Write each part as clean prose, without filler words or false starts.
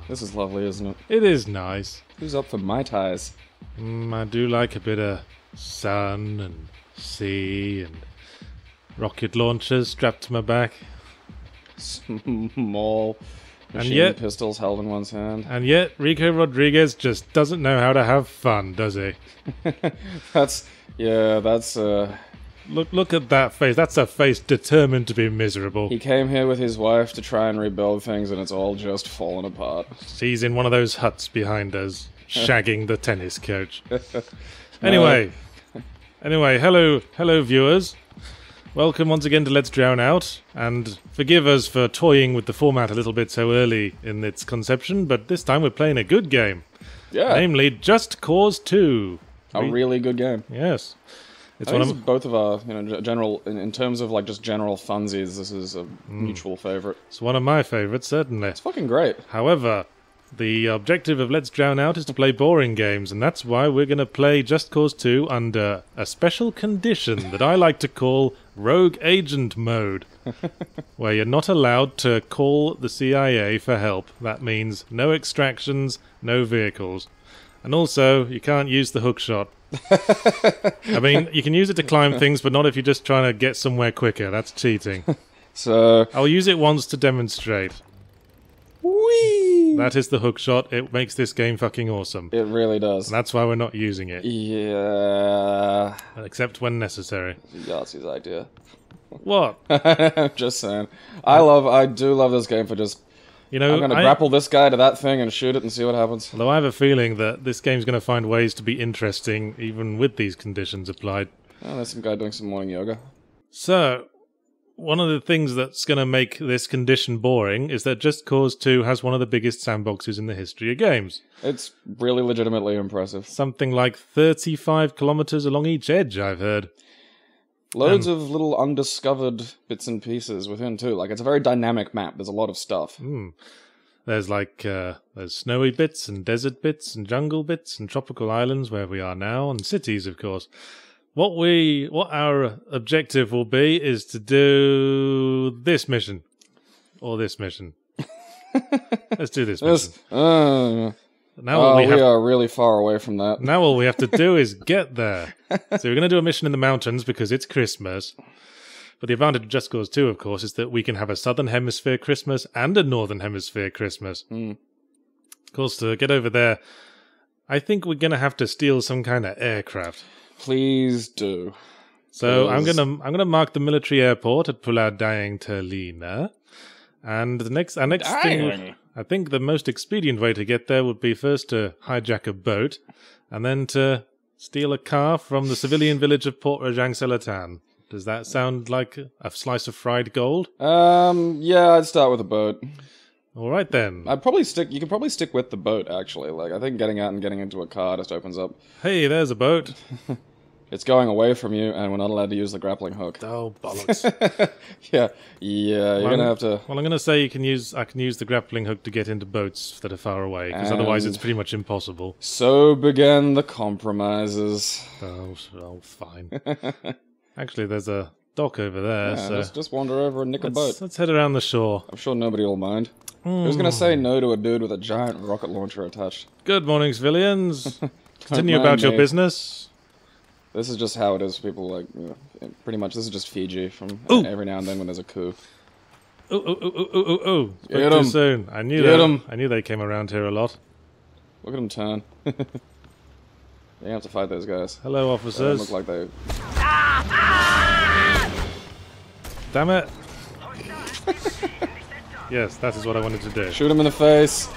This is lovely, isn't it? It is nice. Who's up for Mai Tais? I do like a bit of sun and sea and rocket launchers strapped to my back. Small machine yet- pistols held in one's hand. And yet, Rico Rodriguez just doesn't know how to have fun, does he? That's... Look at that face. That's a face determined to be miserable. He came here with his wife to try and rebuild things, and it's all just fallen apart. He's in one of those huts behind us, shagging the tennis coach. Anyway, hello viewers. Welcome once again to Let's Drown Out, and forgive us for toying with the format a little bit so early in its conception, but this time we're playing a good game. Yeah. Namely, Just Cause 2. A really good game. Yes. It's I one think of it's both of our, general, in terms of like just general funsies, this is a mutual favourite. It's one of my favourites, certainly. It's fucking great. However, the objective of Let's Drown Out is to play boring games, and that's why we're going to play Just Cause 2 under a special condition that I like to call Rogue Agent Mode, where you're not allowed to call the CIA for help. That means no extractions, no vehicles. And also, you can't use the hookshot. I mean, you can use it to climb things, but not if you're just trying to get somewhere quicker. That's cheating. So... I'll use it once to demonstrate. Whee! That is the hookshot. It makes this game fucking awesome. It really does. And that's why we're not using it. Yeah... Except when necessary. Yahtzee's idea. What? Just saying. I do love this game for just... You know, I'm gonna grapple this guy to that thing and shoot it and see what happens. Although I have a feeling that this game's going to find ways to be interesting even with these conditions applied. Oh, there's some guy doing some morning yoga. So, one of the things that's going to make this condition boring is that Just Cause 2 has one of the biggest sandboxes in the history of games. It's really legitimately impressive. Something like 35 kilometers along each edge, I've heard. Loads of little undiscovered bits and pieces within, too. Like, it's a very dynamic map. There's a lot of stuff. There's there's snowy bits and desert bits and jungle bits and tropical islands where we are now, and cities, of course. What our objective will be is to do this mission. Or this mission. Let's do this mission. Now we are really far away from that. Now all we have to do is get there. So we're going to do a mission in the mountains because it's Christmas. But the advantage of Just Cause 2, of course, is that we can have a Southern Hemisphere Christmas and a Northern Hemisphere Christmas. Of course, to get over there, I think we're going to have to steal some kind of aircraft. Please do. So I'm gonna mark the military airport at Pulau Dayang Terlina. And our next thing, I think the most expedient way to get there would be first to hijack a boat, and then to steal a car from the civilian village of Port Rajang Selatan. Does that sound like a slice of fried gold? Yeah, I'd start with a boat. All right then. You could probably stick with the boat, actually. Like, I think getting out and getting into a car just opens up. Hey, there's a boat. It's going away from you, and we're not allowed to use the grappling hook. Oh, bollocks. Yeah, you're gonna have to... Well, I'm gonna say I can use the grappling hook to get into boats that are far away, because otherwise it's pretty much impossible. So began the compromises. Oh, fine. Actually, there's a dock over there, Yeah, so... just wander over and nick a boat. Let's head around the shore. I'm sure nobody will mind. Who's gonna say no to a dude with a giant rocket launcher attached? Good morning, civilians. Continue about your business. This is just how it is. People like, pretty much. This is just Fiji from every now and then when there's a coup. Ooh! Get too 'em. soon. I knew Get that. 'em. I knew they came around here a lot. Look at them turn. You have to fight those guys. Hello, They don't officers. look like they. Damn it! Yes, that is what I wanted to do. Shoot him in the face.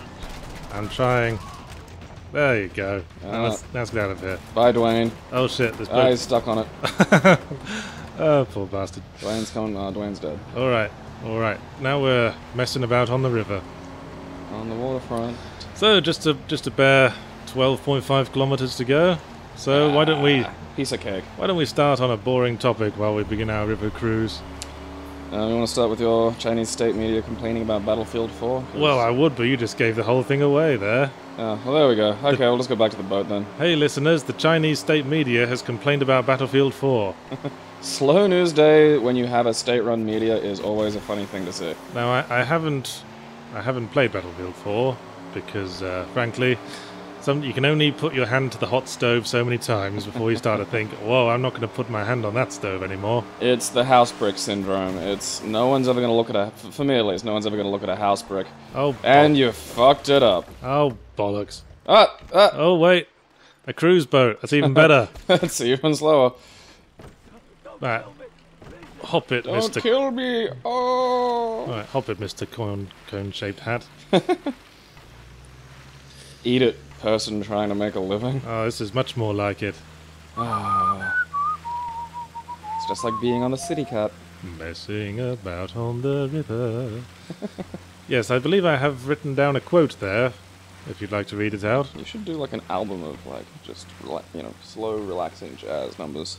I'm trying. There you go. Now let's get out of here. Bye, Dwayne. Oh shit! This Ah, boat. he's stuck on it. Oh, poor bastard. Dwayne's coming. Dwayne's dead. All right. Now we're messing about on the river. On the waterfront. So just a bare 12.5 kilometers to go. So why don't Piece of cake. we start on a boring topic while we begin our river cruise? You want to start with your Chinese state media complaining about Battlefield 4? Well, I would, but you just gave the whole thing away there. Well, there we go. Okay, we'll just go back to the boat then. Hey listeners, the Chinese state media has complained about Battlefield 4. Slow news day when you have a state-run media is always a funny thing to see. Now, I haven't I haven't played Battlefield 4 because, frankly, you can only put your hand to the hot stove so many times before you start to think, whoa, I'm not going to put my hand on that stove anymore. It's the house brick syndrome. It's no one's ever going to look at for me at least, no one's ever going to look at a house brick. Oh, and you fucked it up. Oh, bollocks. Ah! Oh, wait. A cruise boat. That's even better. That's even slower. Right. Hop it, Don't Mr. kill me! Oh! Right, hop it, Mr. Cone-shaped hat. Eat it, person trying to make a living. Oh, this is much more like it. It's just like being on the city cat. Messing about on the river. Yes, I believe I have written down a quote there, if you'd like to read it out. You should do like an album of like just slow, relaxing jazz numbers.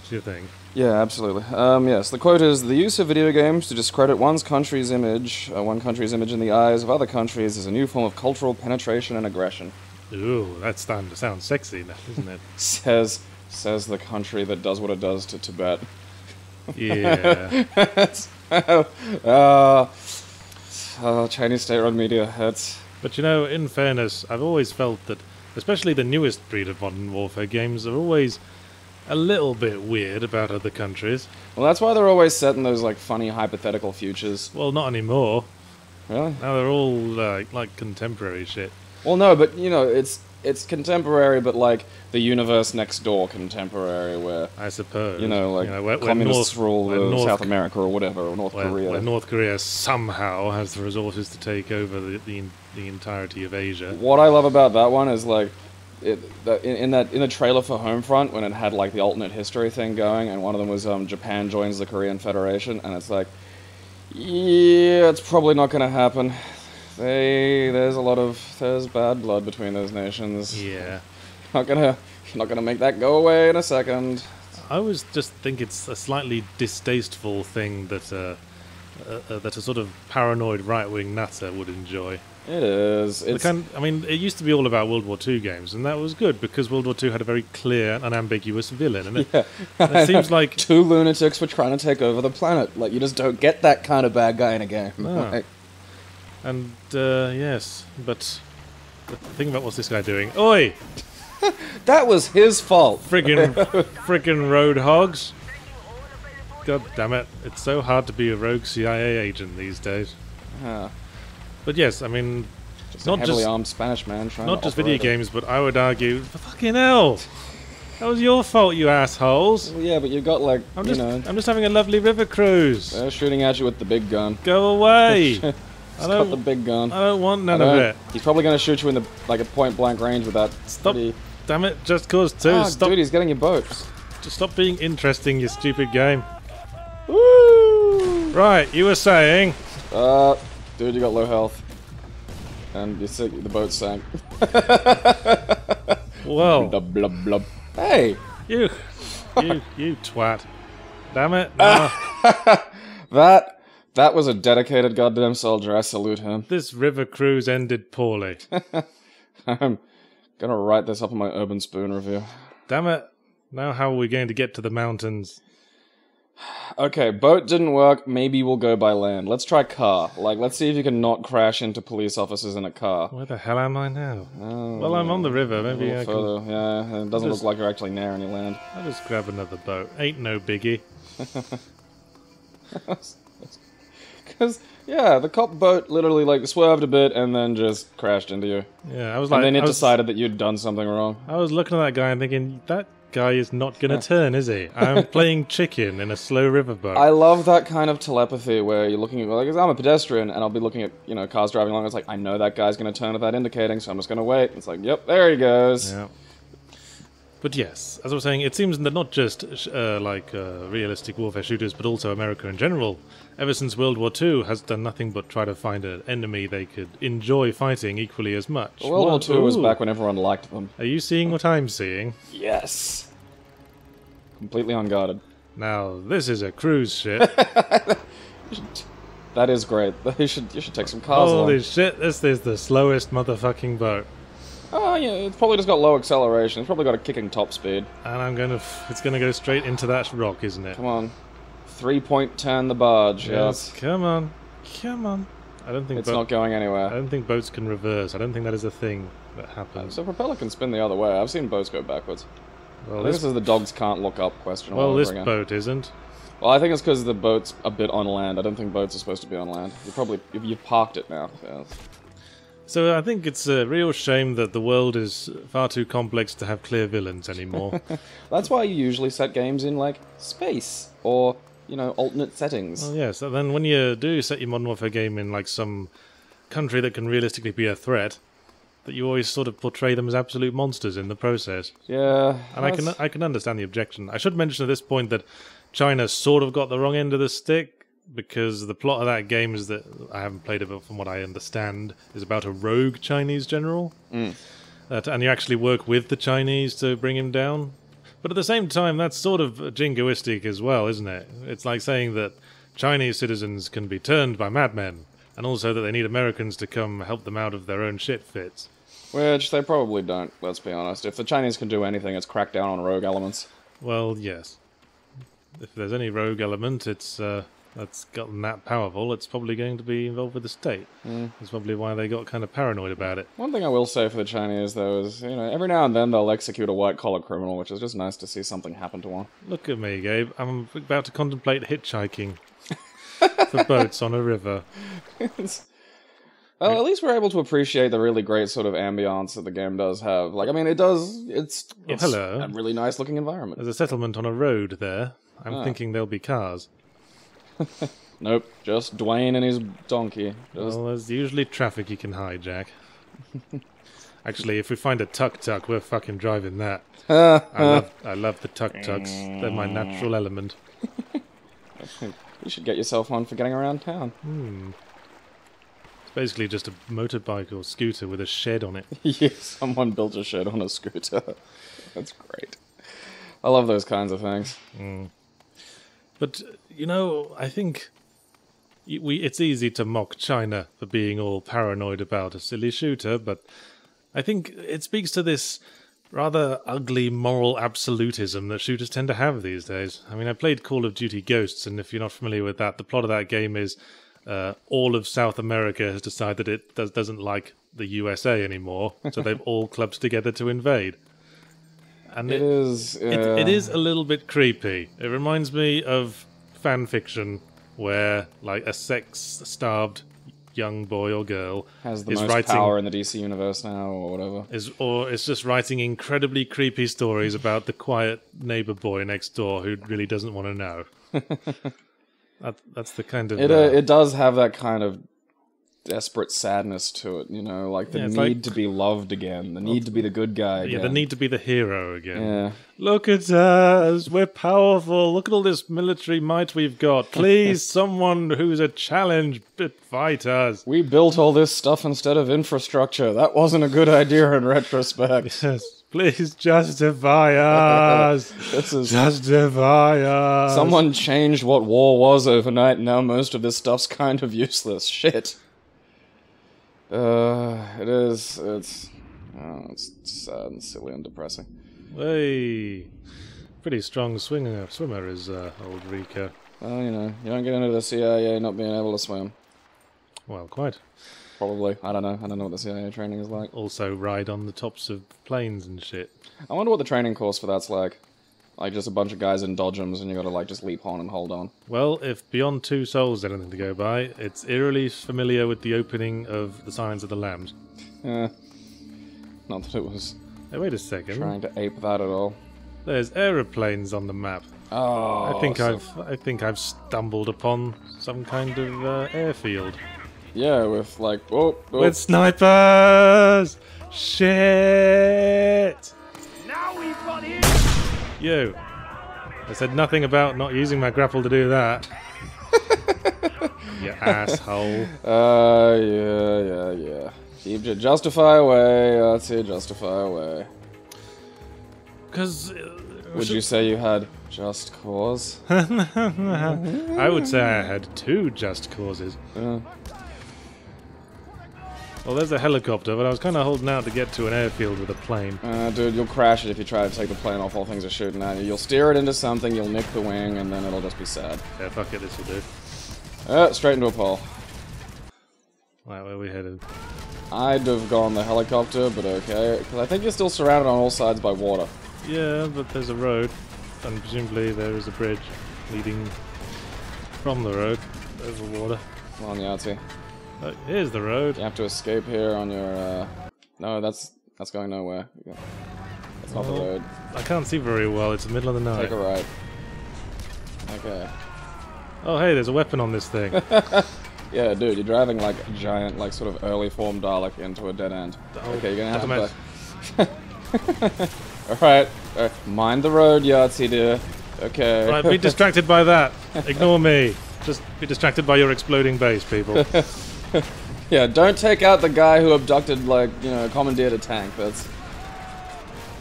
Do you think? Yeah, absolutely. Yes, the quote is, "The use of video games to discredit one country's image in the eyes of other countries is a new form of cultural penetration and aggression." Ooh, that's starting to sound sexy now, isn't it? Says the country that does what it does to Tibet. Yeah. Chinese state-run media. But you know, in fairness, I've always felt that, especially the newest breed of modern warfare games, are always a little bit weird about other countries. Well, that's why they're always set in those like funny hypothetical futures. Well, not anymore. Really? Now they're all like contemporary shit. Well, no, but you know, it's contemporary, but like the universe next door contemporary, where I suppose where communists rule South America or whatever, or North Korea. Where North Korea somehow has the resources to take over the entirety of Asia. What I love about that one is like, in the trailer for Homefront, when it had like the alternate history thing going, and one of them was Japan joins the Korean Federation, and it's like, yeah, it's probably not going to happen. There's bad blood between those nations. Yeah, not gonna make that go away in a second. I always just think it's a slightly distasteful thing that a sort of paranoid right-wing nutter would enjoy. It is. It used to be all about World War II games, and that was good because World War II had a very clear and unambiguous villain. And it seems like two lunatics were trying to take over the planet. Like, you just don't get that kind of bad guy in a game. No. And yes, but the thing about what's this guy doing? Oi! That was his fault. Friggin' road hogs. God damn it! It's so hard to be a rogue CIA agent these days. But yes, I mean, not just armed Spanish man trying not just video games, but I would argue, fucking hell, that was your fault, you assholes. Well, yeah, but you got like, I'm just having a lovely river cruise. They're shooting at you with the big gun. Go away. He's got the big gun. I don't want none of it. He's probably going to shoot you in the at point blank range with that. Stop! Damn it! Just Cause 2. Stop! Dude, he's getting your boat. Just stop being interesting, you stupid game. Woo! Right, you were saying. Dude, you got low health, and the boat sank. Well. Blub blub blub. Hey. You twat. Damn it! No. That was a dedicated goddamn soldier. I salute him. This river cruise ended poorly. I'm gonna write this up in my Urban Spoon review. Damn it. Now how are we going to get to the mountains? Okay, boat didn't work. Maybe we'll go by land. Let's try car. Let's see if you can not crash into police officers in a car. Where the hell am I now? Well, I'm on the river. Maybe I can... Yeah, it doesn't look like you're actually near any land. I'll just grab another boat. Ain't no biggie. Because, yeah, the cop boat literally, swerved a bit and then just crashed into you. Yeah, I was like... And then it decided that you'd done something wrong. I was looking at that guy and thinking, that guy is not going to turn, is he? I'm playing chicken in a slow riverboat. I love that kind of telepathy where you're looking at... Because I'm a pedestrian and I'll be looking at, cars driving along. It's like, I know that guy's going to turn at that indicating, so I'm just going to wait. It's like, yep, there he goes. Yeah. But yes, as I was saying, it seems that not just realistic warfare shooters, but also America in general, ever since World War II, has done nothing but try to find an enemy they could enjoy fighting equally as much. World War II was back when everyone liked them. Are you seeing what I'm seeing? Yes. Completely unguarded. Now, this is a cruise ship. That is great. You should take some cars along. Holy shit, this is the slowest motherfucking boat. Oh, yeah, it's probably just got low acceleration. It's probably got a kicking top speed. And it's gonna go straight into that rock, isn't it? Come on. 3-point turn the barge, yes. Come on. Come on. I don't think it's not going I anywhere. don't think boats can reverse. I don't think that is a thing that happens. So propeller can spin the other way. I've seen boats go backwards. Well, I think this is the dogs can't look up question all well, over this again. boat isn't. Well, I think it's because the boat's a bit on land. I don't think boats are supposed to be on land. You've parked it now. Yes. So I think it's a real shame that the world is far too complex to have clear villains anymore. That's why you usually set games in, like, space, or, you know, alternate settings. Well, yes, and then when you do set your Modern Warfare game in, like, some country that can realistically be a threat, that you always sort of portray them as absolute monsters in the process. Yeah. And I can understand the objection. I should mention at this point that China sort of got the wrong end of the stick, because the plot of that game is that, I haven't played it, but from what I understand, is about a rogue Chinese general. And you actually work with the Chinese to bring him down. But at the same time, that's sort of jingoistic as well, isn't it? It's like saying that Chinese citizens can be turned by madmen, and also that they need Americans to come help them out of their own shit fits. Which they probably don't, let's be honest. If the Chinese can do anything, it's crack down on rogue elements. Well, yes. If there's any rogue element, it's that's gotten that powerful, it's probably going to be involved with the state. That's probably why they got kind of paranoid about it. One thing I will say for the Chinese, though, is, you know, every now and then they'll execute a white-collar criminal, which is just nice to see something happen to one. Look at me, Gabe. I'm about to contemplate hitchhiking for boats on a river. Well, at least we're able to appreciate the really great sort of ambiance that the game does have. Like, I mean, it's hello. a really nice-looking environment. There's a settlement on a road there. I'm thinking there'll be cars. Nope, just Dwayne and his donkey. Well, there's usually traffic you can hijack. Actually, if we find a tuk-tuk, we're fucking driving that. I love the tuk-tuks. They're my natural element. You should get yourself one for getting around town. It's basically just a motorbike or scooter with a shed on it. Yeah, someone built a shed on a scooter. That's great. I love those kinds of things. But, you know, I think it's easy to mock China for being all paranoid about a silly shooter, but I think it speaks to this rather ugly moral absolutism that shooters tend to have these days. I mean, I played Call of Duty Ghosts, and if you're not familiar with that, the plot of that game is all of South America has decided it doesn't like the USA anymore, so they've all clubbed together to invade. And it is a little bit creepy. It reminds me of fan fiction where, like, a sex-starved young boy or girl has the most power in the DC universe now, or whatever. Or it's just writing incredibly creepy stories about the quiet neighbor boy next door who really doesn't want to know. That's the kind of... It does have that kind of desperate sadness to it, you know, like the need to be loved again, the need to be the good guy again. Yeah, the need to be the hero again. Yeah. Look at us, we're powerful, look at all this military might we've got. Please, someone who's a challenge, fight us. We built all this stuff instead of infrastructure. That wasn't a good idea in retrospect. Yes, please justify us. Justify us. Someone changed what war was overnight, and now most of this stuff's kind of useless. Shit. It's sad and silly and depressing. Hey, pretty strong swimmer is old Rika. Well, you know, you don't get into the CIA not being able to swim. Well, quite. Probably. I don't know what the CIA training is like. Also ride on the tops of planes and shit. I wonder what the training course for that's like. Like, just a bunch of guys in dodgems and you gotta, like, just leap on and hold on. Well, if Beyond Two Souls is anything to go by, it's eerily familiar with the opening of The Silence of the Lambs. Yeah. Not that it was... Hey, wait a second. Trying to ape that at all. There's aeroplanes on the map. Oh, I think I've stumbled upon some kind of airfield. Yeah, with, like... Oh. With snipers! Shit! Now we've got him! You. I said nothing about not using my grapple to do that. You asshole. Yeah. Keep your justify away. That's it, justify away. Because... Would you say you had just cause? I would say I had two just causes. Well, there's a helicopter, but I was kind of holding out to get to an airfield with a plane. Dude, you'll crash it if you try to take the plane off while things are shooting at you. You'll steer it into something, you'll nick the wing, and then it'll just be sad. Yeah, fuck it, this will do. Straight into a pole. Right, where are we headed? I'd have gone the helicopter, but okay. Because I think you're still surrounded on all sides by water. Yeah, but there's a road, and presumably there is a bridge leading from the road over water. Come on, Yahtzee. Oh, here's the road. You have to escape here on your, No, that's going nowhere. That's not the road. I can't see very well, it's the middle of the night. Take a right. Okay. Oh hey, there's a weapon on this thing. Yeah, dude, you're driving like a giant, like sort of early form Dalek into a dead end. Oh, okay, you're gonna damn have to... Alright, mind the road, Yahtzee dear. Okay. Right, be distracted by that. Ignore me. Just be distracted by your exploding base, people. Yeah, don't take out the guy who abducted, like, you know, commandeered a tank. That's...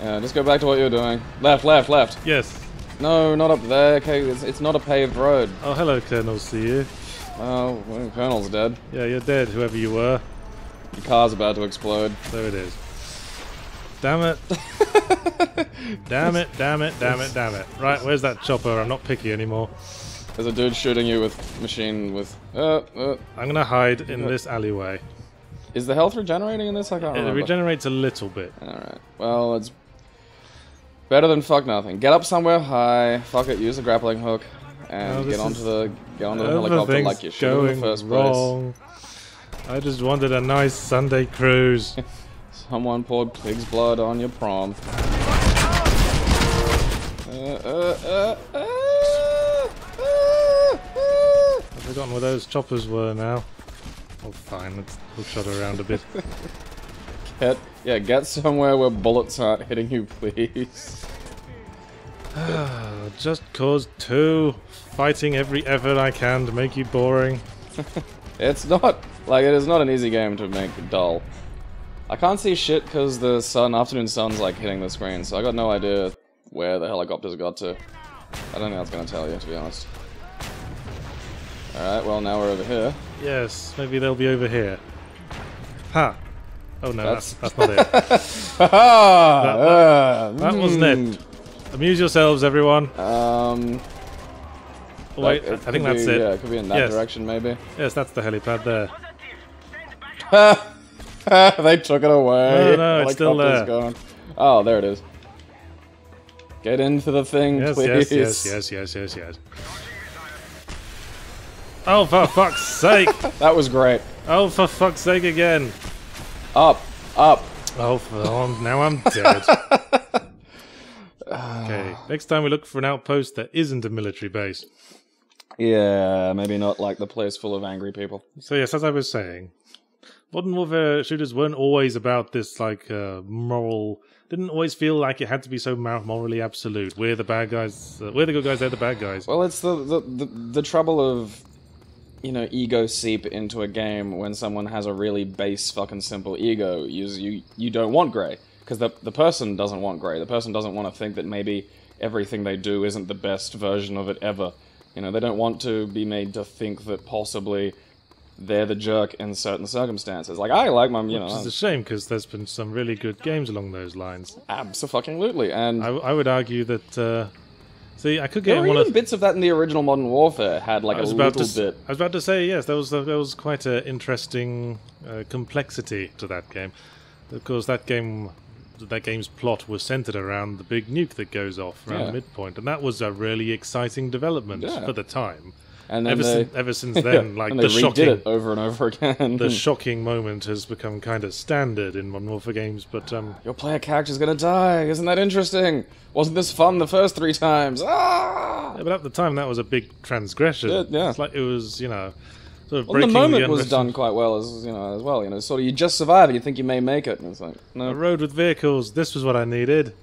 Yeah, just go back to what you're doing. Left, left, left. Yes. No, not up there. Okay, it's not a paved road. Oh, hello, Colonel. See you. Oh, well, the Colonel's dead. Yeah, you're dead, whoever you were. Your car's about to explode. There it is. Damn it. Damn it, damn it, damn it, damn it. Right, where's that chopper? I'm not picky anymore. There's a dude shooting you with machine with... I'm gonna hide in this alleyway. Is the health regenerating in this? I can't It remember. regenerates a little bit. Alright. Well, it's better than fuck nothing. Get up somewhere high, fuck it, use the grappling hook, and No, get onto the helicopter Everything's like you should in the going first wrong. I just wanted a nice Sunday cruise. place. Someone poured pig's blood on your prom. I've forgotten where those choppers were now. Oh, fine, let's push around a bit. Get somewhere where bullets aren't hitting you, please. Just Cause 2. Fighting every effort I can to make you boring. It's not, like, it is not an easy game to make dull. I can't see shit because the afternoon sun's, like, hitting the screen, so I got no idea where the helicopters got to. I don't think that's gonna tell you, to be honest. Alright, well, now we're over here. Yes, maybe they'll be over here. Ha! Oh no, that's not it. That wasn't it. Amuse yourselves, everyone. Oh, wait, I think that's it. Yeah, it could be in that direction, maybe. Yes, that's the helipad there. They took it away. No, it's still there. Gone. Oh, there it is. Get into the thing, please. Yes. Oh, for fuck's sake! That was great. Oh, for fuck's sake again! Up. Oh, now I'm dead. Okay, next time we look for an outpost that isn't a military base. Yeah, maybe not like the place full of angry people. So yes, as I was saying, modern warfare shooters weren't always about this, like, moral... Didn't always feel like it had to be so morally absolute. We're the bad guys, we're the good guys, they're the bad guys. Well, it's the trouble of, you know, ego seep into a game when someone has a really base fucking simple ego. You don't want grey. Because the person doesn't want grey. The person doesn't want to think that maybe everything they do isn't the best version of it ever. You know, they don't want to be made to think that possibly they're the jerk in certain circumstances. Like, I like my, you know... Which is a shame, because there's been some really good games along those lines. Abso-fucking-lutely, and... I would argue that... see, I could there get were one even of... bits of that in the original Modern Warfare, had like a little bit... I was about to say, yes, there was quite an interesting complexity to that game. Of course, that game's plot was centered around the big nuke that goes off around the midpoint, and that was a really exciting development for the time. And then ever since then, like and the they shocking, redid it over and over again. the shocking moment has become kind of standard in Modern Warfare games. But your player character's gonna die. Isn't that interesting? Wasn't this fun the first 3 times? Ah! Yeah, but at the time, that was a big transgression. Yeah. It's like it was, you know. Sort of Well, the moment was unwritten... done quite well as well. You know, sort of you just survive and you think you may make it, and it's like no. A road with vehicles. This was what I needed.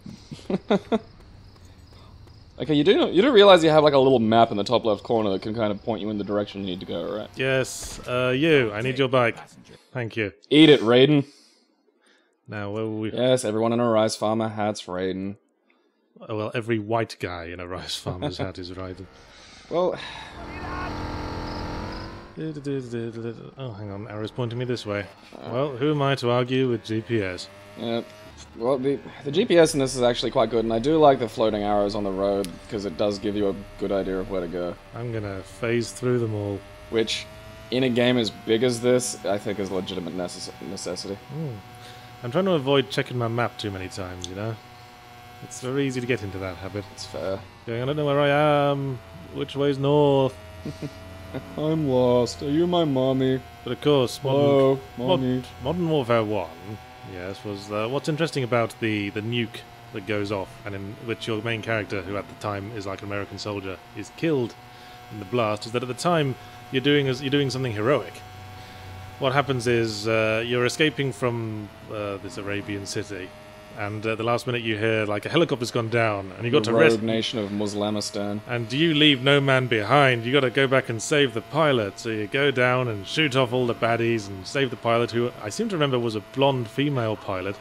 Okay, you do realize you have like a little map in the top left corner that can kind of point you in the direction you need to go, right? Yes, I need your bike. Thank you. Eat it, Raiden. Now, where will we... Yes, everyone in a rice farmer hat's Raiden. Oh, well, every white guy in a rice farmer's hat is Raiden. Well... Oh, hang on, arrow's pointing me this way. Well, who am I to argue with GPS? Yeah. Well, the GPS in this is actually quite good, and I do like the floating arrows on the road, because it does give you a good idea of where to go. I'm gonna phase through them all. Which, in a game as big as this, I think is a legitimate necessity. I'm trying to avoid checking my map too many times, you know? It's very easy to get into that habit. It's fair. Going, I don't know where I am. Which way's north? I'm lost. Are you my mommy? But of course, Hello, mommy. Modern Warfare 1, yes, was what's interesting about the nuke that goes off, and in which your main character, who at the time is like an American soldier, is killed in the blast, is that at the time you're doing something heroic. What happens is you're escaping from this Arabian city, and at the last minute you hear like a helicopter's gone down, and you got to rogue rescue. nation of Muslamistan. And you leave no man behind. You got to go back and save the pilot. So you go down and shoot off all the baddies and save the pilot, who I seem to remember was a blonde female pilot.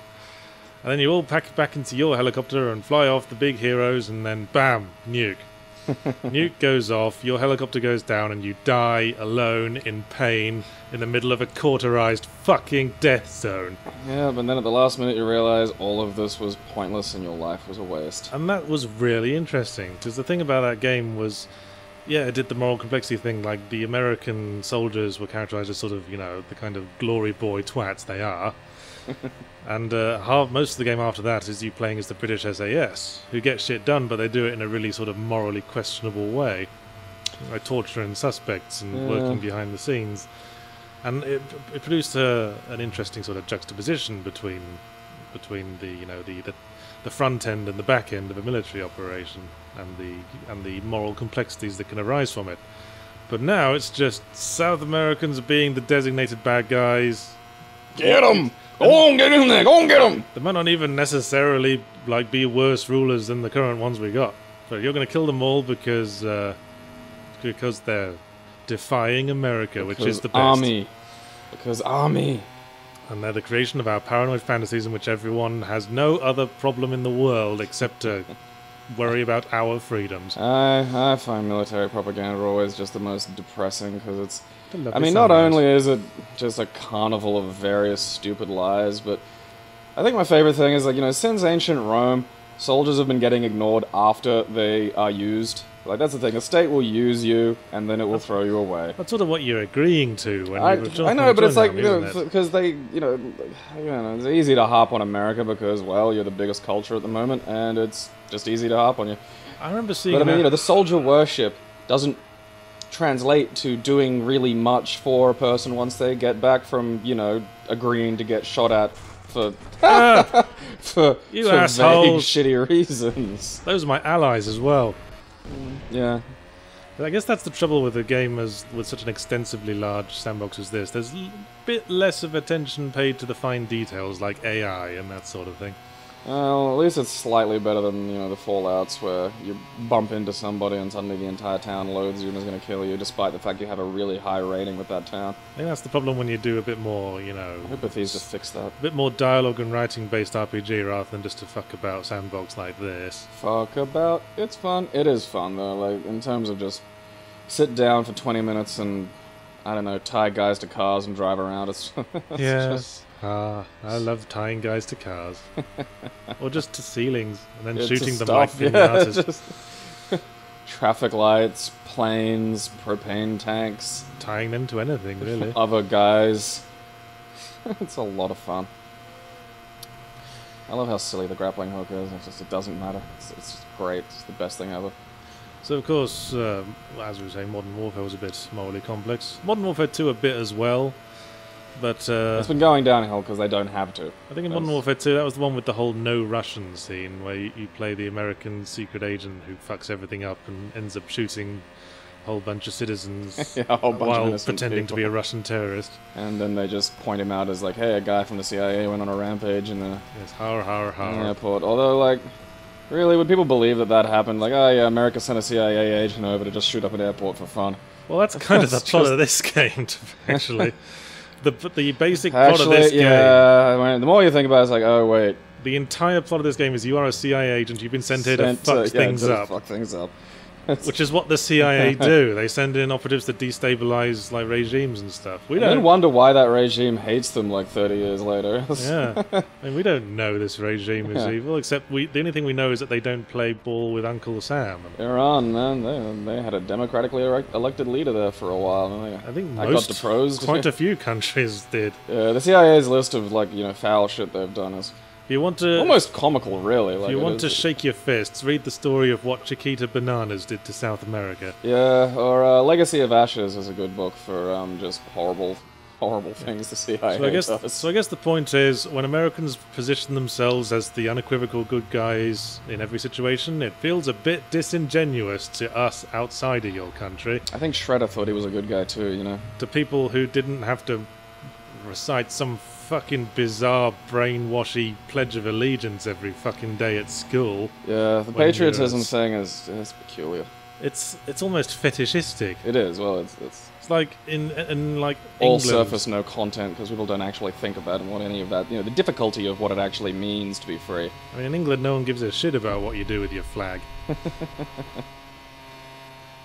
And then you all pack back into your helicopter and fly off the big heroes, and then bam, nuke. Nuke goes off, your helicopter goes down, and you die alone in pain in the middle of a cauterized fucking death zone. Yeah, but then at the last minute you realize all of this was pointless and your life was a waste. And that was really interesting, because the thing about that game was, yeah, it did the moral complexity thing. Like, the American soldiers were characterized as sort of, you know, the kind of glory boy twats they are. And most of the game after that is you playing as the British SAS, who get shit done, but they do it in a really sort of morally questionable way, like torturing suspects and working behind the scenes. And it produced an interesting sort of juxtaposition between the, you know, the front end and the back end of a military operation, and the moral complexities that can arise from it. But now it's just South Americans being the designated bad guys. Get them! Go on, get in there! Go on, get them! They might not even necessarily like be worse rulers than the current ones we got, but you're going to kill them all because they're defying America, which is the best. Army. Because army. And they're the creation of our paranoid fantasies in which everyone has no other problem in the world except to worry about our freedoms. I find military propaganda always just the most depressing, because it's... I mean, sunrise. not only is it just a carnival of various stupid lies, but I think my favorite thing is, like, you know, since ancient Rome, soldiers have been getting ignored after they are used. Like, that's the thing, the state will use you, and then it will throw you away. That's sort of what you're agreeing to when I you're know, but it's like, them, you know, isn't it? because they, you know, it's easy to harp on America because, well, you're the biggest culture at the moment, and it's just easy to harp on you. I remember seeing But I mean, that- you know, the soldier worship doesn't translate to doing really much for a person once they get back from, you know, agreeing to get shot at for for You vague, assholes. shitty reasons. those are my allies as well. Yeah. But I guess that's the trouble with a game as with such an extensively large sandbox as this. There's a bit less of attention paid to the fine details like AI and that sort of thing. Well, at least it's slightly better than, you know, the Fallouts where you bump into somebody and suddenly the entire town loads you and is going to kill you, despite the fact you have a really high rating with that town. I think that's the problem when you do a bit more, you know, I hope Bethesda fixed that. a bit more dialogue and writing based RPG rather than just a fuck about sandbox like this. Fuck about. It's fun. It is fun, though, like, in terms of just sit down for 20 minutes and, I don't know, tie guys to cars and drive around. It's Yes. I love tying guys to cars. Or just to ceilings and then It's shooting them stuff, like yeah, pinatas. just traffic lights, planes, propane tanks, Tying them to anything, really. other guys. It's a lot of fun. I love how silly the grappling hook is. It doesn't matter. It's just great. It's the best thing ever. So, of course, as we were saying, Modern Warfare was a bit morally complex. Modern Warfare 2 a bit as well. But It's been going downhill because they don't have to. I think in Modern Warfare 2, that was the one with the whole no Russian scene, where you play the American secret agent who fucks everything up and ends up shooting a whole bunch of citizens Yeah, a whole bunch of while innocent pretending to be people. a Russian terrorist. And then they just point him out as like, hey, a guy from the CIA went on a rampage in the Yes, har har har. airport. Although, like, really, would people believe that that happened? Like, oh yeah, America sent a CIA agent over to just shoot up an airport for fun. Well, that's kind of the That's plot of this game, actually. The basic plot of Actually, this game, yeah, I mean, the more you think about it, it's like, oh wait. the entire plot of this game is you are a CIA agent, you've been sent here to Sent fuck yeah, things to up. Fuck things up. Which is what the CIA do. They send in operatives to destabilize like regimes and stuff. We I don't don't wonder why that regime hates them like 30 years later. Yeah, I mean, we don't know this regime is Yeah. evil, except the only thing we know is that they don't play ball with Uncle Sam. Iran, man, they had a democratically elected leader there for a while. And I think I most, got deposed. quite a few countries did. Yeah, the CIA's list of like foul shit they've done is If you want to, almost comical, really. Like, if you it want to is- shake your fists, read the story of what Chiquita Bananas did to South America. Yeah, or Legacy of Ashes is a good book for just horrible things the CIA does. So I guess the point is, when Americans position themselves as the unequivocal good guys in every situation, it feels a bit disingenuous to us outside of your country. I think Shredder thought he was a good guy too. To people who didn't have to recite some fucking bizarre brainwashy Pledge of Allegiance every fucking day at school. Yeah, the When patriotism you're- thing is peculiar. It's almost fetishistic. It is. Well, it's It's like in like all England. surface, no content, because people don't actually think about what any of that. The difficulty of what it actually means to be free. I mean, in England, no one gives a shit about what you do with your flag.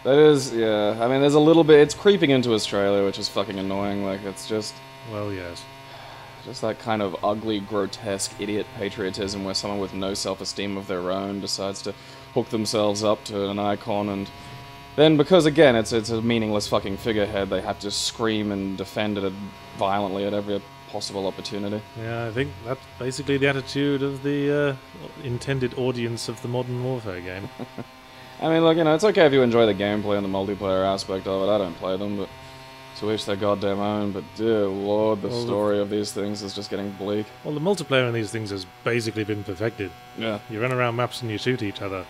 That is, yeah. I mean, there's a little bit. It's creeping into Australia, which is fucking annoying. Like, it's just Well, yes. that kind of ugly, grotesque, idiot patriotism where someone with no self-esteem of their own decides to hook themselves up to an icon, and then because again it's a meaningless fucking figurehead, they have to scream and defend it violently at every possible opportunity. Yeah, I think that's basically the attitude of the intended audience of the Modern Warfare game. I mean, look, it's okay if you enjoy the gameplay and the multiplayer aspect of it. I don't play them, but to each their goddamn own. But dear lord, the Well, story of these things is just getting bleak. Well, the multiplayer in these things has basically been perfected. Yeah. You run around maps and you shoot each other.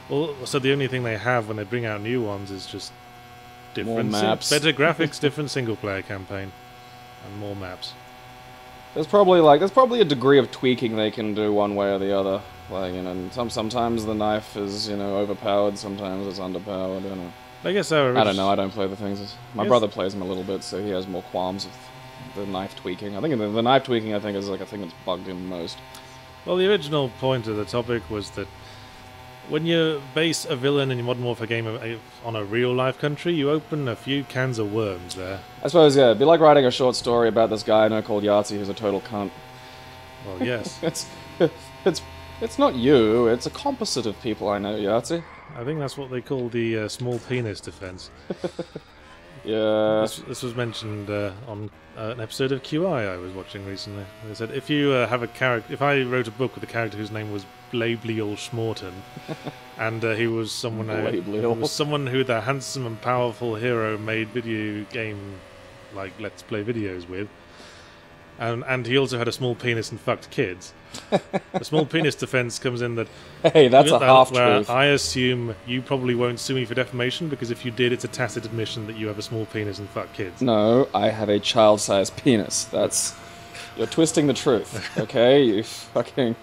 Well, so the only thing they have when they bring out new ones is just different maps. better graphics, different single-player campaign, and more maps. There's probably a degree of tweaking they can do one way or the other. Like, sometimes the knife is, overpowered, sometimes it's underpowered, I guess I don't know, I don't play the things. My Yes. brother plays them a little bit, so he has more qualms with the knife tweaking. I think the knife tweaking, is like a thing that's bugged him most. Well, the original point of the topic was that when you base a villain in your Modern Warfare game on a real-life country, you open a few cans of worms there. I suppose, yeah, it'd be like writing a short story about this guy I know called Yahtzee who's a total cunt. Well, yes. It's not you, it's a composite of people I know, Yahtzee. I think that's what they call the small penis defense. Yeah. This was mentioned on an episode of QI I was watching recently. They said if you have a character, if I wrote a book with a character whose name was Blablial Schmorton, and he was someone who the handsome and powerful hero made video game like Let's Play videos with, and he also had a small penis and fucked kids. The small penis defense comes in that. Hey, that's a where half-truth. I assume you probably won't sue me for defamation because if you did, it's a tacit admission that you have a small penis and fuck kids. No, I have a child-sized penis. You're twisting the truth, okay? You fucking...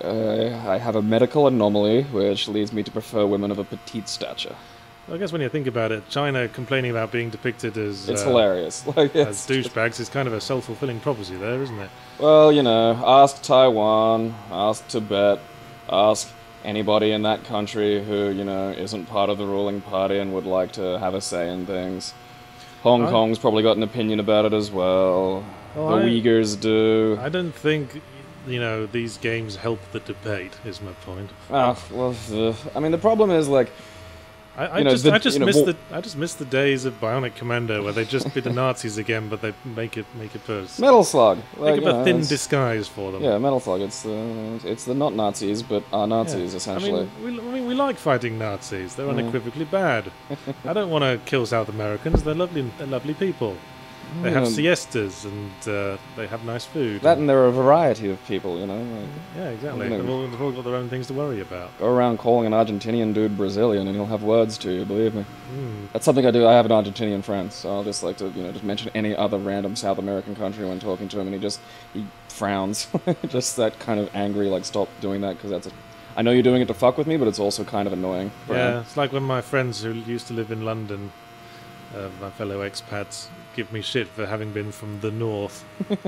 I have a medical anomaly which leads me to prefer women of a petite stature. I guess when you think about it, China complaining about being depicted as It's hilarious. Like, as douchebags is kind of a self-fulfilling prophecy there, isn't it? well, ask Taiwan, ask Tibet, ask anybody in that country who, isn't part of the ruling party and would like to have a say in things. Hong Kong's probably got an opinion about it as well. Well, The Uyghurs do. I don't think, these games help the debate, is my point. I mean, the problem is, like, I just miss the days of Bionic Commando where they just be the Nazis again, but they make it first. Metal Slug. Make Like, up a thin it's- disguise for them. Yeah, Metal Slug. It's the not Nazis, but are Nazis, Yeah. essentially. I mean, we like fighting Nazis. They're unequivocally bad. I don't want to kill South Americans. They're lovely people. They have siestas and they have nice food. That and there are a variety of people, like, Yeah, exactly. You know. They've all got their own things to worry about. go around calling an Argentinian dude Brazilian and he'll have words to you, believe me. Mm. That's something I do. I have an Argentinian friend, so I'll just like to, just mention any other random South American country when talking to him, and he frowns. Just that kind of angry, like, stop doing that, because I know you're doing it to fuck with me, but it's also kind of annoying. Yeah, it's like when my friends who used to live in London my fellow expats give me shit for having been from the north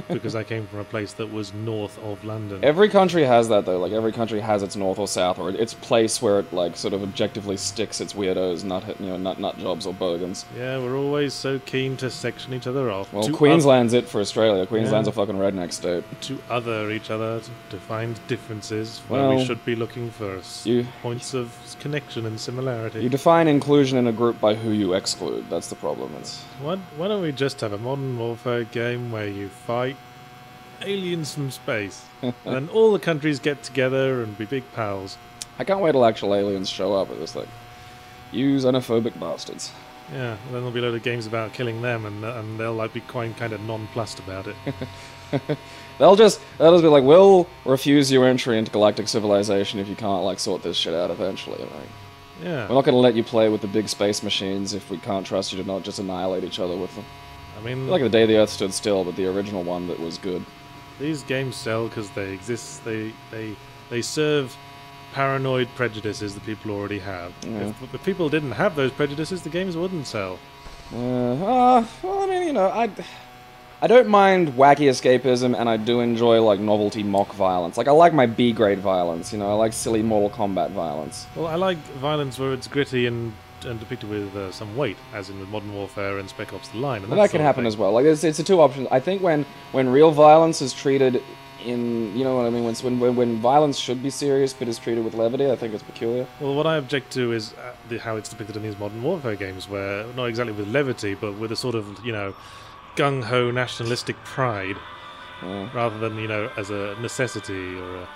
because I came from a place that was north of London. Every country has that though. Like every country has its north or south, or its place where it like sort of objectively sticks its weirdos, nut jobs or bogans. Yeah, we're always so keen to section each other off. Well, Queensland's it for Australia. Queensland's a fucking redneck state. To other each other, to find differences where we should be looking for points of connection and similarity. You define inclusion in a group by who you exclude. That's the problem. Why don't we just have a Modern Warfare game where you fight aliens from space, and then all the countries get together and be big pals? I can't wait till actual aliens show up at this thing. You xenophobic bastards. Yeah, then there'll be a load of games about killing them, and they'll like be quite kind of nonplussed about it. They'll just be like, we'll refuse your entry into galactic civilization if you can't like sort this shit out eventually. Like, yeah, we're not going to let you play with the big space machines if we can't trust you to not just annihilate each other with them. I mean, like the day the Earth stood still, but the original one that was good. These games sell because they exist. They serve paranoid prejudices that people already have. Yeah. If people didn't have those prejudices, the games wouldn't sell. Well, I mean, I don't mind wacky escapism, and I do enjoy like novelty mock violence. Like I like my B-grade violence. I like silly Mortal Kombat violence. Well, I like violence where it's gritty and depicted with some weight, as in with Modern Warfare and Spec Ops: The Line. And that can happen as well. Like it's a two options. I think when real violence is treated in, you know what I mean, when violence should be serious but is treated with levity, I think it's peculiar. Well, what I object to is how it's depicted in these Modern Warfare games, where not exactly with levity, but with a sort of gung-ho nationalistic pride, rather than as a necessity or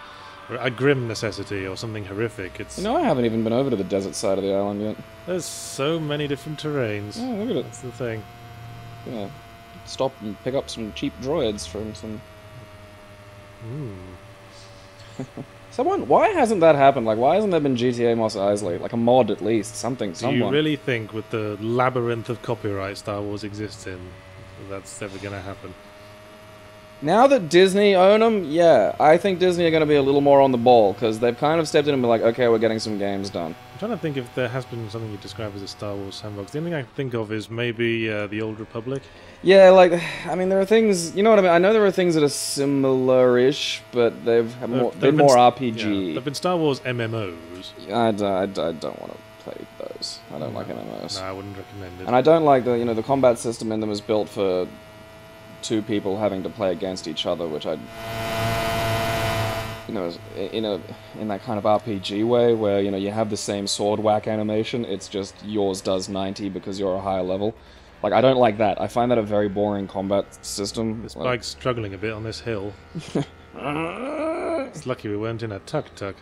a grim necessity or something horrific. It's I haven't even been over to the desert side of the island yet. There's so many different terrains. Yeah, look at it. That's the thing. Yeah, stop and pick up some cheap droids from some. Why hasn't that happened? Like, why hasn't there been GTA Mos Eisley? Like a mod at least, someone. Do you really think with the labyrinth of copyright Star Wars exists in, that's ever going to happen? Now that Disney own them, yeah, I think Disney are going to be a little more on the ball, because they've kind of stepped in and been like, okay, we're getting some games done. I'm trying to think if there has been something you describe as a Star Wars sandbox. The only thing I can think of is maybe the Old Republic. Yeah, like, I mean, there are things, you know what I mean? I know there are things that are similar-ish, but they've been more RPG. Yeah, there have been Star Wars MMOs. I don't want to play those. I don't like MMOs. No, I wouldn't recommend it. And I don't like the combat system in them is built for two people having to play against each other, which in that kind of RPG way where you have the same sword whack animation. It's just yours does 90 because you're a higher level. Like, I don't like that. I find that a very boring combat system. This bike's struggling a bit on this hill. It's lucky we weren't in a tuk-tuk.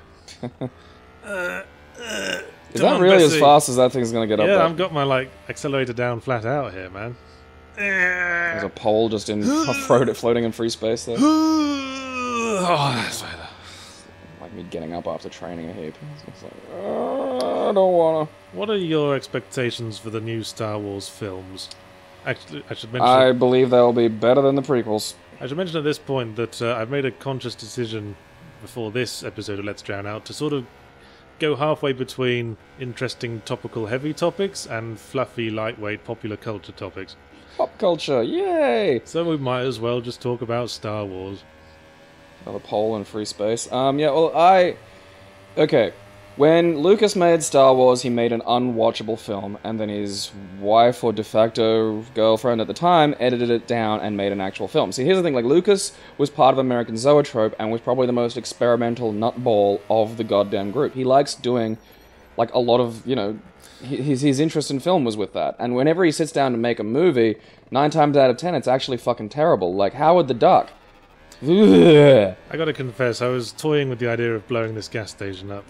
Is that really as fast as that thing's gonna get up there? Yeah, I've got my accelerator down flat out here, man. There's a pole just floating in free space there. Oh, that's better. Like me getting up after training a heap. It's like, I don't wanna. What are your expectations for the new Star Wars films? Actually, I should mention. I believe they'll be better than the prequels. I should mention at this point that I've made a conscious decision before this episode of Let's Drown Out to sort of go halfway between interesting topical heavy topics and fluffy lightweight popular culture topics. Pop culture, yay! So we might as well just talk about Star Wars. Another pole in free space. Okay. When Lucas made Star Wars, he made an unwatchable film, and then his wife or de facto girlfriend at the time edited it down and made an actual film. See, here's the thing, Lucas was part of American Zoetrope and was probably the most experimental nutball of the goddamn group. He likes doing, a lot of, his interest in film was with that. And whenever he sits down to make a movie, 9 times out of 10, it's actually fucking terrible. Like Howard the Duck. Ugh. I gotta confess, I was toying with the idea of blowing this gas station up.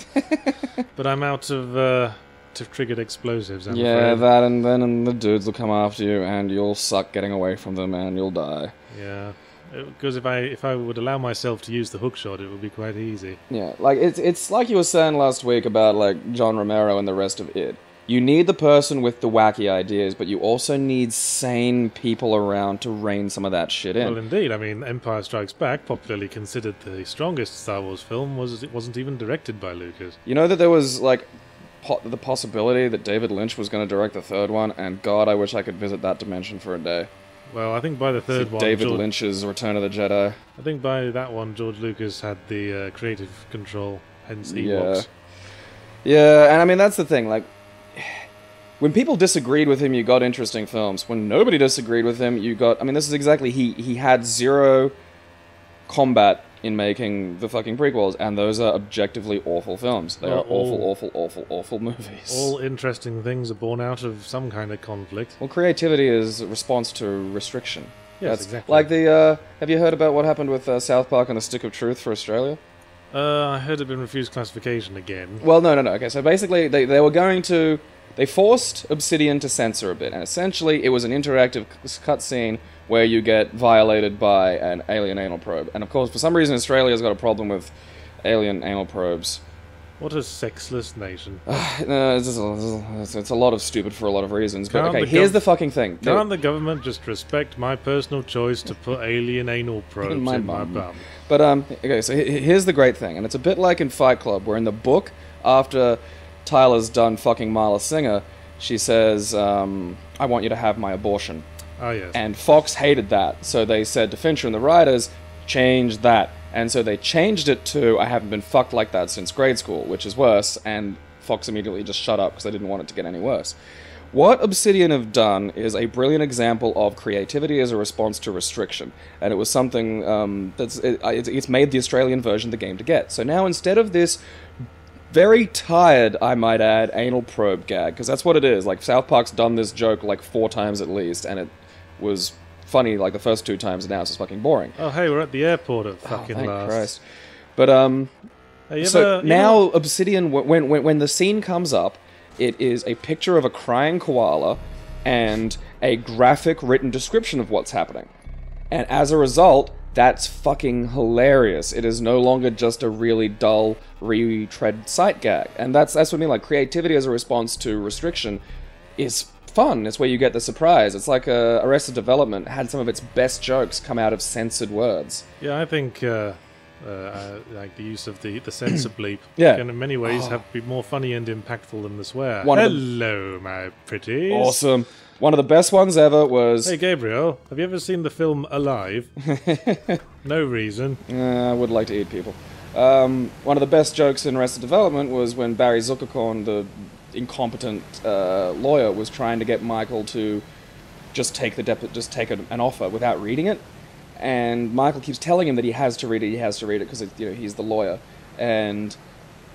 But I'm out of triggered explosives, I'm afraid. That and then the dudes will come after you and you'll suck getting away from them and you'll die. Yeah. Because if I would allow myself to use the hookshot, it would be quite easy. Yeah, it's like you were saying last week about John Romero and the rest of id. You need the person with the wacky ideas, but you also need sane people around to rein some of that shit in. Well, indeed. I mean, Empire Strikes Back, popularly considered the strongest Star Wars film, wasn't even directed by Lucas. You know that there was, the possibility that David Lynch was going to direct the third one, and God, I wish I could visit that dimension for a day. Well, I think by the third one, David Lynch's Return of the Jedi. I think by that one, George Lucas had the creative control, hence Ewoks. Yeah, and I mean, that's the thing, like, when people disagreed with him, you got interesting films. When nobody disagreed with him, you got... I mean, this is exactly... He had zero combat in making the fucking prequels, and those are objectively awful films. They are awful movies. All interesting things are born out of some kind of conflict. Well, creativity is a response to restriction. Yes, exactly. Like the, have you heard about what happened with South Park and the Stick of Truth for Australia? I heard it had been refused classification again. Well, no. Okay, so basically, they were going to... They forced Obsidian to censor a bit, and essentially it was an interactive cutscene where you get violated by an alien anal probe. And of course, for some reason, Australia's got a problem with alien anal probes. What a sexless nation. It's a lot of stupid for a lot of reasons. But okay, here's the fucking thing. Can't the government just respect my personal choice to put alien anal probes in my bum? But, okay, so here's the great thing, and it's a bit like in Fight Club, where in the book, after Tyler's done fucking Marla Singer, she says, I want you to have my abortion. Oh, yes. And Fox hated that, so they said to Fincher and the writers, change that. And so they changed it to, I haven't been fucked like that since grade school, which is worse, and Fox immediately just shut up because they didn't want it to get any worse. What Obsidian have done is a brilliant example of creativity as a response to restriction, and it was something it's made the Australian version of the game to get. So now instead of this very tired, I might add, anal probe gag, because that's what it is. Like, South Park's done this joke like 4 times at least, and it was funny like the first 2 times, and now it's just fucking boring. Oh, hey, we're at the airport at fucking thank last. Christ. But, hey, so now Obsidian, when the scene comes up, it is a picture of a crying koala and a graphic written description of what's happening. And as a result, that's fucking hilarious. It is no longer just a really dull, retread sight gag. And that's what I mean, like, creativity as a response to restriction is fun. It's where you get the surprise. It's like Arrested Development had some of its best jokes come out of censored words. Yeah, I think like the use of the censor bleep can in many ways be more funny and impactful than the swear. Hello, my pretties. Awesome. One of the best ones ever was... Hey, Gabriel, have you ever seen the film Alive? No reason. I would like to eat people. One of the best jokes in Arrested Development was when Barry Zuckerkorn, the incompetent lawyer, was trying to get Michael to just take an offer without reading it. And Michael keeps telling him that he has to read it, because he's the lawyer. And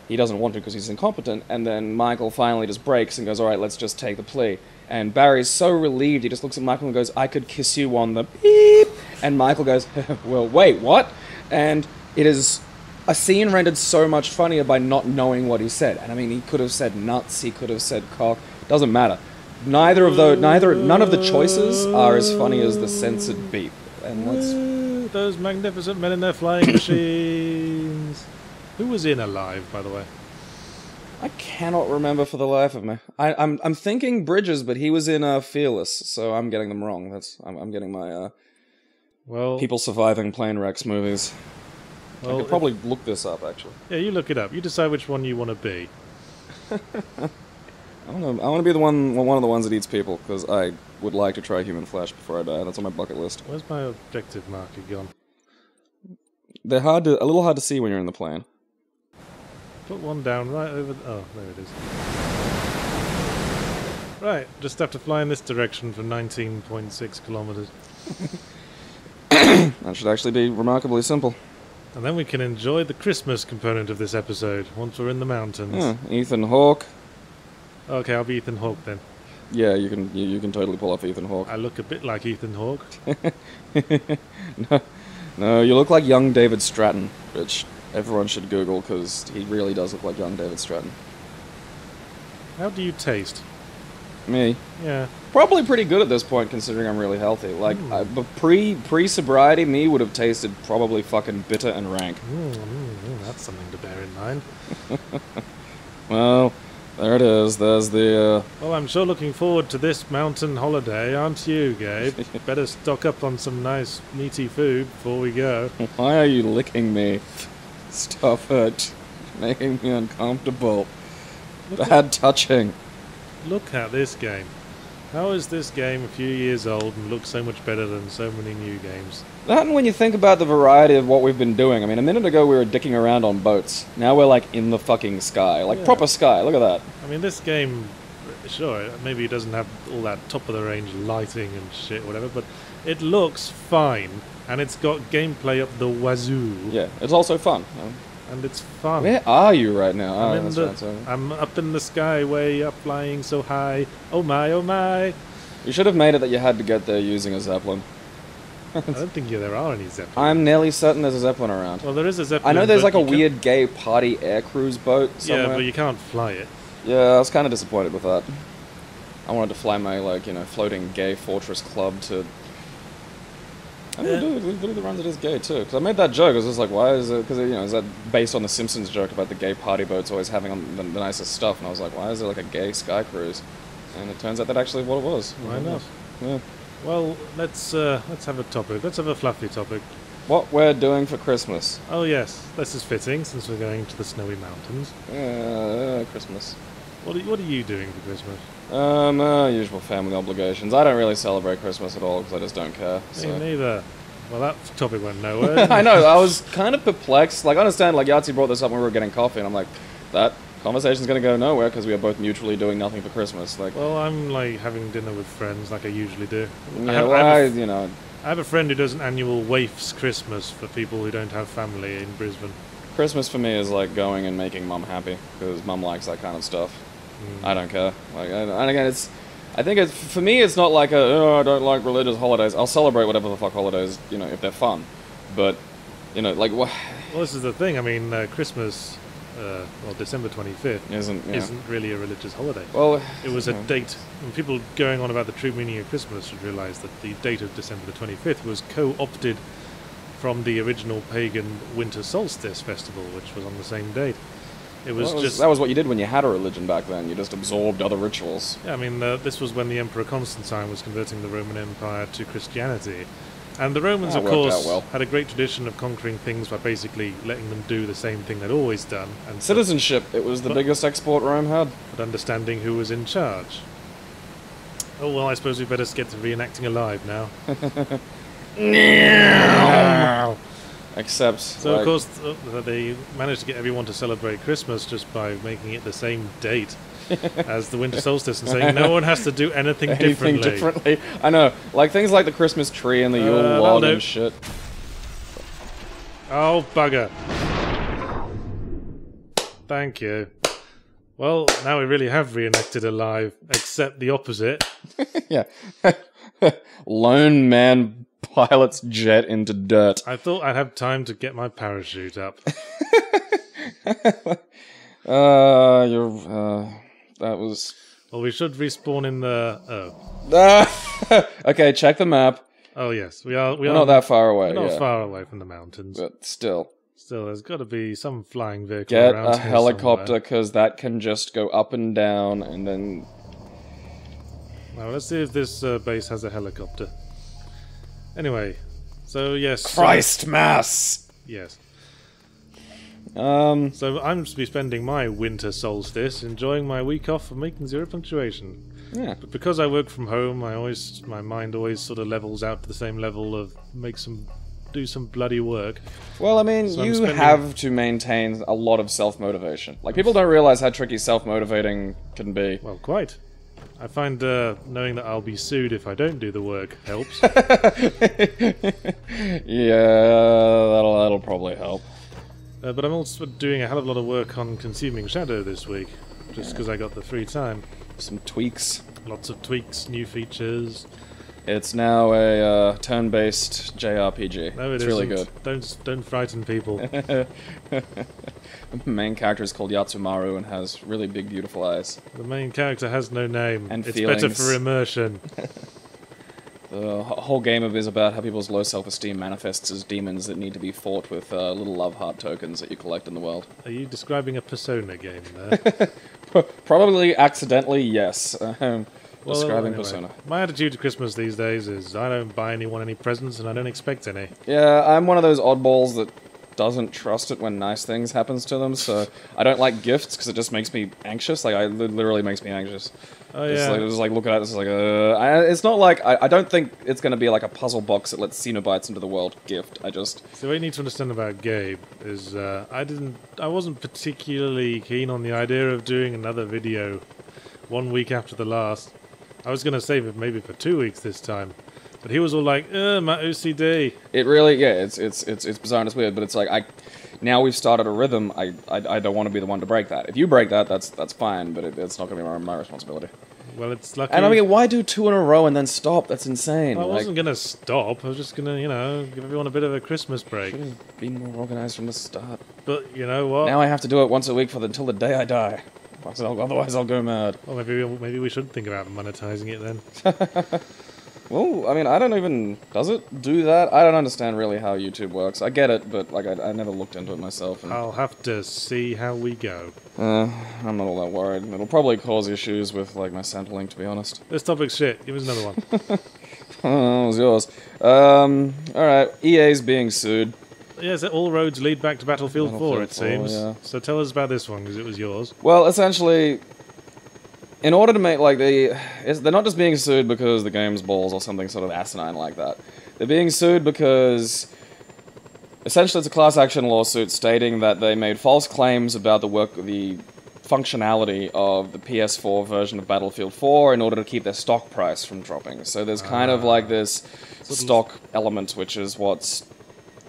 he doesn't want to because he's incompetent. And then Michael finally just breaks and goes, all right, let's just take the plea. And Barry's so relieved, he just looks at Michael and goes, I could kiss you on the beep. And Michael goes, well, wait, what? And it is a scene rendered so much funnier by not knowing what he said. And I mean, he could have said nuts, he could have said cock, doesn't matter. None of the choices are as funny as the censored beep. And that's... Those magnificent men in their flying machines. Who was in Alive, by the way? I cannot remember for the life of me. I'm thinking Bridges, but he was in Fearless, so I'm getting them wrong. I'm getting my people surviving plane wrecks movies. Well, I could probably look this up, actually. Yeah, you look it up. You decide which one you want to be. I want to be one of the ones that eats people, because I would like to try human flesh before I die. That's on my bucket list. Where's my objective marker gone? They're a little hard to see when you're in the plane. Put one down right over... Oh, there it is. Right, just have to fly in this direction for 19.6 kilometers. That should actually be remarkably simple. And then we can enjoy the Christmas component of this episode, once we're in the mountains. Yeah, Ethan Hawke. Okay, I'll be Ethan Hawke then. Yeah, you can totally pull off Ethan Hawke. I look a bit like Ethan Hawke. No, you look like young David Stratton, which everyone should Google, because he really does look like young David Stratton. How do you taste? Me? Yeah. Probably pretty good at this point, considering I'm really healthy. Like, pre-sobriety, me would have tasted probably fucking bitter and rank. That's something to bear in mind. Well, there it is. There's the, Well, I'm sure looking forward to this mountain holiday, aren't you, Gabe? Better stock up on some nice, meaty food before we go. Why are you licking me? Stop it. Making me uncomfortable. Bad touching. Look at this game. How is this game a few years old and looks so much better than so many new games? That and when you think about the variety of what we've been doing. I mean, a minute ago we were dicking around on boats. Now we're like in the fucking sky. Like Yeah. proper sky. Look at that. I mean, this game, sure, maybe it doesn't have all that top-of-the-range lighting and shit, whatever, but it looks fine, and it's got gameplay up the wazoo, Yeah, it's also fun. and it's fun. Where are you right now? Oh, I'm, that's in right, so- I'm up in the sky, way up, flying so high. Oh my, oh my. You should have made it that you had to get there using a Zeppelin. I don't think there are any Zeppelins. I'm nearly certain there's a Zeppelin around. Well, there is a Zeppelin. I know there's but like a you can't- weird gay party air cruise boat somewhere. Yeah, but you can't fly it. Yeah, I was kind of disappointed with that. I wanted to fly my, like, you know, floating gay fortress club to... I Yeah. mean, dude, the runs it is gay, too. Because I made that joke. I was just like, why is it... Because, you know, is that based on the Simpsons joke about the gay party boats always having the nicest stuff? And I was like, why is there, like, a gay sky cruise? And it turns out that actually what it was. Why not? Yeah. Well, let's have a topic. Let's have a fluffy topic. What we're doing for Christmas. Oh yes, this is fitting since we're going to the snowy mountains. Christmas. What are you doing for Christmas? Usual family obligations. I don't really celebrate Christmas at all because I just don't care. Me So. neither. Well, that topic went nowhere. didn't I it? know, I was kind of perplexed. Like, I understand, like, Yahtzee brought this up when we were getting coffee, and I'm like, that conversation's gonna go nowhere because we are both mutually doing nothing for Christmas. Like, Well, I'm like having dinner with friends like I usually do. yeah, well, you know, I have a friend who does an annual waifs Christmas for people who don't have family in Brisbane. Christmas for me is like going and making mum happy because mum likes that kind of stuff. I don't care. Like, and again, I think it's for me. It's not like I don't like religious holidays. I'll celebrate whatever the fuck holidays, you know, if they're fun. But, you know, like what Well, this is the thing. I mean, Christmas, December 25th, isn't isn't really a religious holiday. well. It was a you know, date, and people going on about the true meaning of Christmas should realise that the date of December the 25th was co-opted from the original pagan winter solstice festival, which was on the same date. It was well, just... that was what you did when you had a religion back then. You just absorbed other rituals. Yeah, I mean, this was when the Emperor Constantine was converting the Roman Empire to Christianity. And the Romans, That of worked course, out well. had a great tradition of conquering things by basically letting them do the same thing they'd always done, and Citizenship. It was the But- biggest export Rome had. but understanding who was in charge. Oh, well, I suppose we better get to reenacting alive now. Except, So, like, of course, they managed to get everyone to celebrate Christmas just by making it the same date as the winter solstice and saying no one has to do anything, anything differently. I know, like things like the Christmas tree and the Yule that'll log do. and shit. Oh, bugger. Thank you. Well, now we really have reenacted alive, except the opposite. Yeah. Lone man pilots jet into dirt. I thought I'd have time to get my parachute up. That was... Well, we should respawn in the... Oh. Okay, check the map. Oh, yes. We are We're not that far away, We're not yeah. far away from the mountains. But still. Still, there's got to be some flying vehicle Get around a here helicopter, somewhere. because that can just go up and down, and then... Now, let's see if this base has a helicopter. Anyway, so yes. Christ mass! Yes. Um, So I'm to be spending my winter solstice enjoying my week off and making zero punctuation. yeah. But because I work from home, my mind always sort of levels out to the same level of do some bloody work. Well, I mean, So I'm you spending- have to maintain a lot of self-motivation. Like, people don't realize how tricky self-motivating can be. Well, quite. I find knowing that I'll be sued if I don't do the work helps. Yeah, that'll probably help. But I'm also doing a hell of a lot of work on consuming Shadow this week, just because I got the free time. Some tweaks. Lots of tweaks, new features. It's now a turn-based JRPG. No, it's really good. Don't frighten people. The main character is called Yatsumaru and has really big, beautiful eyes. The main character has no name. And it's better feelings. for immersion. The whole game is about how people's low self-esteem manifests as demons that need to be fought with little love heart tokens that you collect in the world. Are you describing a Persona game there? Probably accidentally, yes. Describing anyway, Persona. My attitude to Christmas these days is I don't buy anyone any presents and I don't expect any. Yeah, I'm one of those oddballs that doesn't trust it when nice things happens to them, so I don't like gifts because it just makes me anxious. Like, it literally makes me anxious. Oh Just yeah. like look at it, it's like, it's not like, I don't think it's going to be like a puzzle box that lets Xenobites into the world gift. So what you need to understand about Gabe is I wasn't particularly keen on the idea of doing another video 1 week after the last. I was going to save it maybe for 2 weeks this time. But he was all like, my OCD. It really, yeah, it's bizarre and it's weird, but it's like, now we've started a rhythm, I don't want to be the one to break that. If you break that, that's fine, but it's not going to be my responsibility. Well, it's lucky. And I mean, why do 2 in a row and then stop? That's insane. I wasn't going to stop. I was just going to, you know, give everyone a bit of a Christmas break. Should have been more organized from the start. But you know what? Now I have to do it once a week until the day I die. Otherwise I'll go mad. Well, maybe we should think about monetizing it then. Well, I mean, I don't even... Does it do that? I don't understand really how YouTube works. I get it, but like I never looked into it myself. And, I'll have to see how we go. I'm not all that worried. It'll probably cause issues with like my sampling, to be honest. This topic's shit. Give us another one. Oh, it was yours. Alright, EA's being sued. Yes, all roads lead back to Battlefield 4, it 4, seems. yeah. So tell us about this one, because it was yours. Well, essentially, in order to make, like, they're not just being sued because the game's balls or something sort of asinine like that. They're being sued because, essentially, it's a class action lawsuit stating that they made false claims about the functionality of the PS4 version of Battlefield 4 in order to keep their stock price from dropping. So there's kind of like this stock element, which is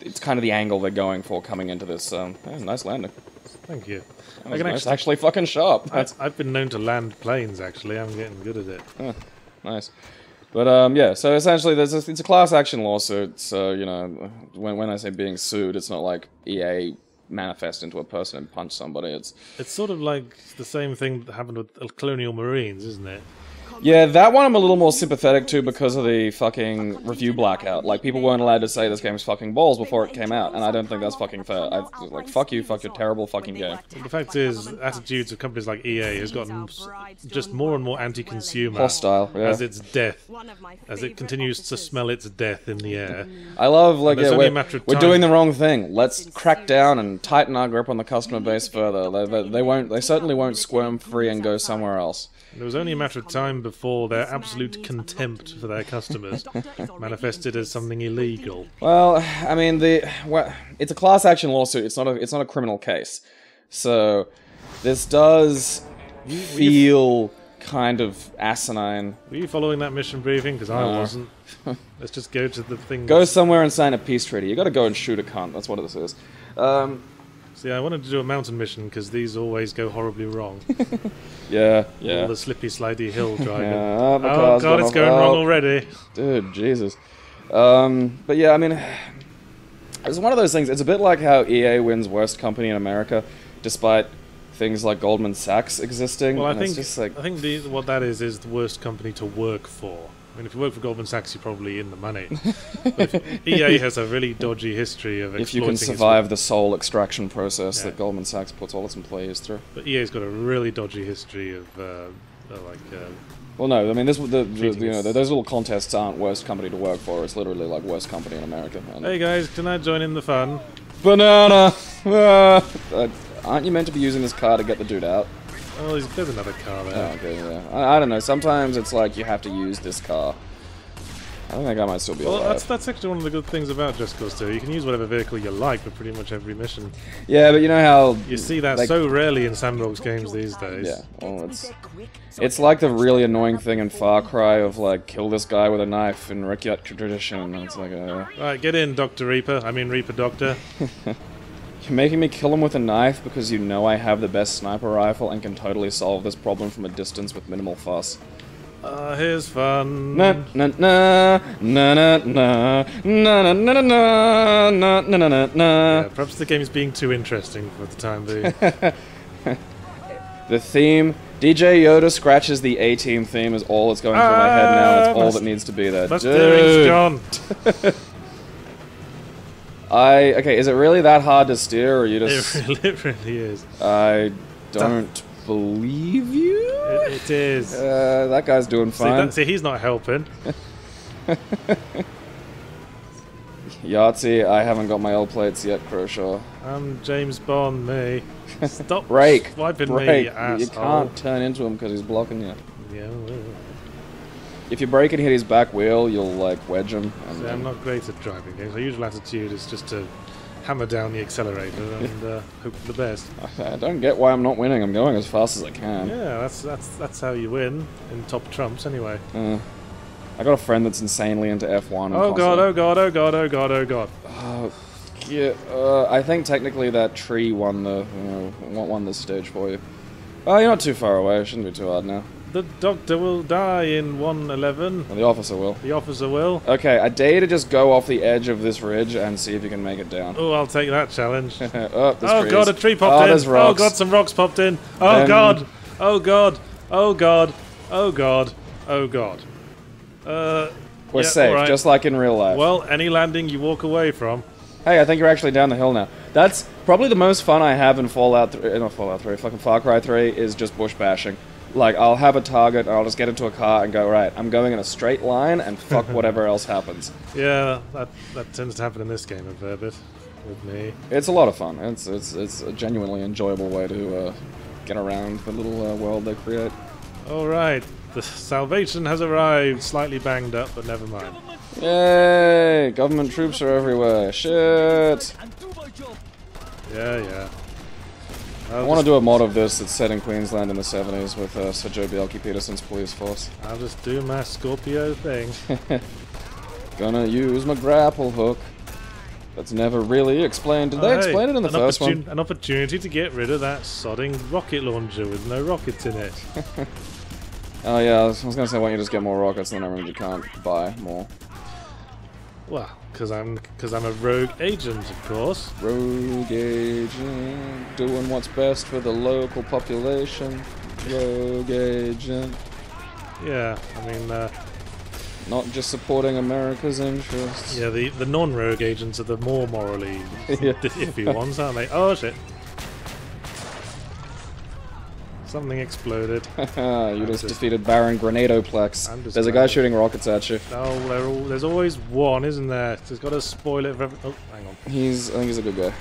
it's kind of the angle they're going for coming into this. Nice landing. Thank you. It's actually fucking sharp. I've been known to land planes, actually. I'm getting good at it. Nice. But, yeah, so essentially it's a class action lawsuit, so, you know, when I say being sued, it's not like EA manifest into a person and punch somebody, it's sort of like the same thing that happened with Colonial Marines, isn't it? Yeah, that one I'm a little more sympathetic to because of the fucking review blackout. Like, people weren't allowed to say this game's fucking balls before it came out, and I don't think that's fucking fair. Like, fuck you, fuck your terrible fucking game. The fact is, attitudes of companies like EA has gotten just more and more anti-consumer. Hostile, yeah. As it continues to smell its death in the air. I love, like, yeah, we're doing the wrong thing. Let's crack down and tighten our grip on the customer base further. They certainly won't squirm free and go somewhere else. It was only a matter of time before their absolute contempt for their customers manifested as something illegal. Well, I mean, it's a class action lawsuit. It's not a criminal case, so this does feel kind of asinine. Were you following that mission briefing? Because I wasn't. Let's just go to the thing. Go somewhere and sign a peace treaty. You got to go and shoot a cunt. That's what this is. See, I wanted to do a mountain mission because these always go horribly wrong. Yeah. All the slippy, slidey hill driving. Yeah, oh god, it's going wrong already. Dude, Jesus. But yeah, I mean, it's one of those things. It's a bit like how EA wins worst company in America, despite things like Goldman Sachs existing. Well, I think what that is the worst company to work for. I mean, if you work for Goldman Sachs, you're probably in the money. But EA has a really dodgy history of exploiting. If you can survive the soul extraction process that Goldman Sachs puts all its employees through. But EA's got a really dodgy history of, well, no, I mean, those little contests aren't worst company to work for. It's literally like worst company in America. Hey guys, can I join in the fun? Banana! Aren't you meant to be using this car to get the dude out? Oh, there's another car there. Oh, okay, yeah. I don't know. Sometimes it's like you have to use this car. I think that guy might still be alive. Well, that's actually one of the good things about Just Cause 2. You can use whatever vehicle you like for pretty much every mission. Yeah, but you know how... You see that so rarely in sandbox games these days. Yeah, well, it's like the really annoying thing in Far Cry of, like, kill this guy with a knife in Rekyat tradition. It's like a... Right, get in, Dr. Reaper. I mean Reaper Doctor. You're making me kill him with a knife because you know I have the best sniper rifle and can totally solve this problem from a distance with minimal fuss. Here's fun. Na na na na na na na na na na na na na na. Yeah, perhaps the game is being too interesting for the time being. The theme, DJ Yoda scratches the A-Team theme is all that's going through my head now. It's all that needs to be there. My steering's gone. Okay, is it really that hard to steer, or you just... It really is. I don't believe you? It is. That guy's doing fine. See, he's not helping. Yahtzee, I haven't got my L plates yet, Croshaw. I'm James Bond, me. Stop Break! swiping me, Break! you asshole. You can't turn into him because he's blocking you. Yeah, well, If you break and hit his back wheel, you'll, like, wedge him. And see, I'm not great at driving games. My usual attitude is just to hammer down the accelerator and hope for the best. I don't get why I'm not winning. I'm going as fast as I can. Yeah, that's how you win in top trumps, anyway. I got a friend that's insanely into F1. Oh god, oh god, oh god, oh god, oh god. Yeah, I think technically that tree won the, won this stage for you. Oh, you're not too far away. It shouldn't be too hard now. The doctor will die in 111. Well, the officer will. The officer will. Okay, I dare you to just go off the edge of this ridge and see if you can make it down. Oh, I'll take that challenge. Oh God, a tree popped in. There's rocks. Oh god, some rocks popped in. Oh Then- god. Oh god. Oh god. Oh god. Oh god. We're yeah, safe, alright. just like in real life. Well, any landing you walk away from. Hey, I think you're actually down the hill now. That's probably the most fun I have in Fallout 3, not Fallout 3, fucking Far Cry 3 is just bush bashing. Like, I'll have a target, and I'll just get into a car and go, right, I'm going in a straight line, and fuck whatever else happens. Yeah, that tends to happen in this game a fair bit with me. It's a lot of fun. It's a genuinely enjoyable way to get around the little world they create. Alright, the salvation has arrived. Slightly banged up, but never mind. Yay! Government troops are everywhere. Shit! Yeah, yeah. I want to do a mod of this that's set in Queensland in the 70s with Sir Joe Bjelke-Petersen's police force. I'll just do my Scorpio thing. Gonna use my grapple hook. That's never really explained. Did they explain it in the first one? An opportunity to get rid of that sodding rocket launcher with no rockets in it. Oh yeah, I was gonna say why don't you just get more rockets, and then I remember you can't buy more. Well, because I'm a rogue agent, of course. Rogue agent, doing what's best for the local population. Rogue agent. Yeah, I mean, Not just supporting America's interests. yeah, the non-rogue agents are the more morally iffy ones, aren't they? Oh shit! Something exploded. You just defeated Baron Grenadoplex. There's a guy glad. shooting rockets at you. Oh, there's always one, isn't there? Just got to spoil it for every. Oh, hang on. I think he's a good guy.